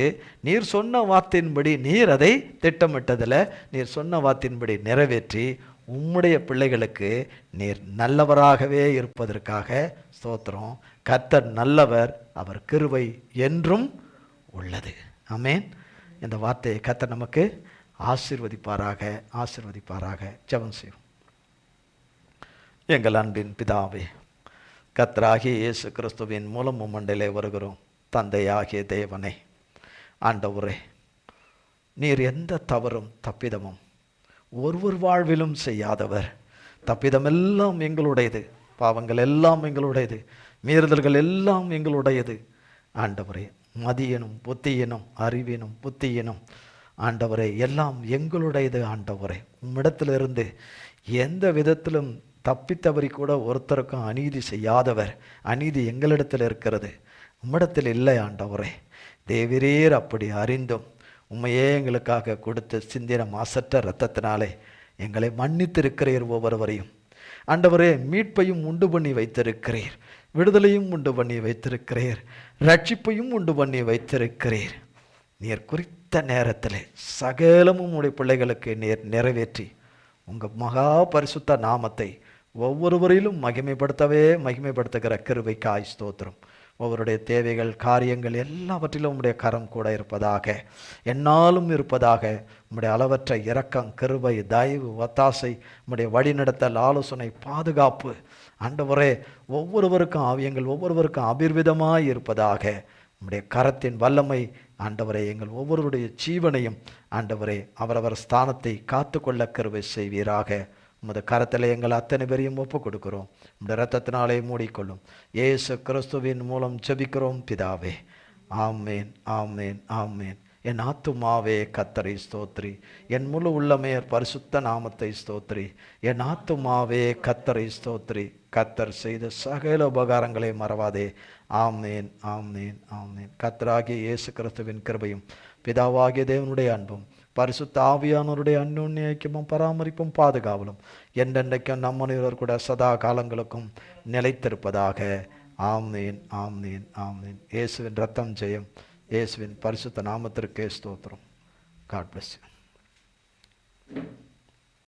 நீர் சொன்ன வார்த்தையின்படி, நீர் அதை திட்டமிட்டதில் நீர் சொன்ன வார்த்தையின்படி நிறைவேற்றி உம்முடைய பிள்ளைகளுக்கு நீர் நல்லவராகவே இருப்பதற்காக ஸ்தோத்திரம். கர்த்தர் நல்லவர், அவர் கிருபை என்றும் உள்ளது. ஆமென். இந்த வார்த்தையை கர்த்தர் நமக்கு ஆசீர்வதிப்பாராக, ஆசீர்வதிப்பாராக. ஜெபம் செய்வோம். எங்கள் அன்பின் பிதாவே, கர்த்தராகிய இயேசு கிறிஸ்துவின் மூலம் மண்டலே வருகிறோம். தந்தையாகிய தேவனே, ஆண்டவரே, நீர் எந்த தவறும் தப்பிதமும் ஒருவர் வாழ்விலும் செய்யாதவர். தப்பிதமெல்லாம் எங்களுடையது, பாவங்கள் எல்லாம் எங்களுடையது, மீறுதல்கள் எல்லாம் எங்களுடையது. ஆண்டவரே, மதியனும் புத்தியினும் அறிவினும் புத்தியினும் ஆண்டவரே எல்லாம் எங்களுடையது. ஆண்டவரே, உம்மிடத்திலிருந்து எந்த விதத்திலும் தப்பித்தவரி கூட ஒருத்தருக்கும் அநீதி செய்யாதவர். அநீதி எங்களிடத்தில் இருக்கிறது, உம்மிடத்தில் இல்லை. ஆண்டவரே, தேவரீர் அப்படி அறிந்தும் உம்மையே எங்களுக்காக கொடுத்து சிந்தின மாசற்ற இரத்தத்தினாலே எங்களை மன்னித்திருக்கிறீர். ஒவ்வொருவரையும் ஆண்டவரே, மீட்பையும் உண்டு பண்ணி வைத்திருக்கிறீர், விடுதலையும் உண்டு பண்ணி வைத்திருக்கிறீர், ரட்சிப்பையும் உண்டு பண்ணி வைத்திருக்கிறீர். நீர் குறித்த நேரத்தில் சகலமும் உடைய பிள்ளைகளுக்கு நீர் நிறைவேற்றி உங்கள் மகா பரிசுத்த நாமத்தை ஒவ்வொருவரிலும் மகிமைப்படுத்துகிற கிருபைக்காய் ஸ்தோத்திரம். ஒவ்வொருடைய தேவைகள், காரியங்கள் எல்லாவற்றிலும் உம்முடைய கரம் கூட இருப்பதாக, என்னாலும் இருப்பதாக. உம்முடைய அளவற்ற இரக்கம், கிருபை, தயவு, ஒத்தாசை, உம்முடைய வழிநடத்தல், ஆலோசனை, பாதுகாப்பு ஆண்டவரே ஒவ்வொருவருக்கும் ஒவ்வொருவருக்கும் அபிர்விதமாய் இருப்பதாக. உம்முடைய கரத்தின் வல்லமை ஆண்டவரே எங்கள் ஒவ்வொருவருடைய ஜீவனையும் ஆண்டவரே அவரவர் ஸ்தானத்தை காத்து கொள்ள கிருபை செய்வீராக. உமது கரத்தில் எங்கள் அத்தனை பேரையும் ஒப்புக் கொடுக்கிறோம். உம்முடைய இரத்தத்தினாலே மூடிக்கொள்ளும். இயேசு கிறிஸ்துவின் மூலம் ஜெபிக்கிறோம் பிதாவே. ஆமேன், ஆமேன், ஆமேன். என் ஆத்துமாவே கர்த்தரை ஸ்தோத்ரி, என் முழு உள்ளமே பரிசுத்த நாமத்தை ஸ்தோத்ரி. என் ஆத்துமாவே கர்த்தரை ஸ்தோத்ரி, கர்த்தர் செய்த சகல உபகாரங்களை மறவாதே. ஆமேன், ஆமேன், ஆமேன். கர்த்தராகிய இயேசு கிறிஸ்துவின் கிருபையும் பிதாவாகிய தேவனுடைய அன்பும் பரிசுத்த ஆவியானவருடைய அந்யோன்ய ஐக்கியமும் பராமரிப்பும் பாதுகாவலும் என்றென்றைக்கும் நம்முடையவர் கூட சதா காலங்களுக்கும் நிலைத்திருப்பதாக. ஆமேன், ஆமேன், ஆமேன். இயேசுவின் ரத்தம் ஜெயம். இயேசுவின் பரிசுத்த நாமத்திற்கே ஸ்தோத்திரம். God bless you.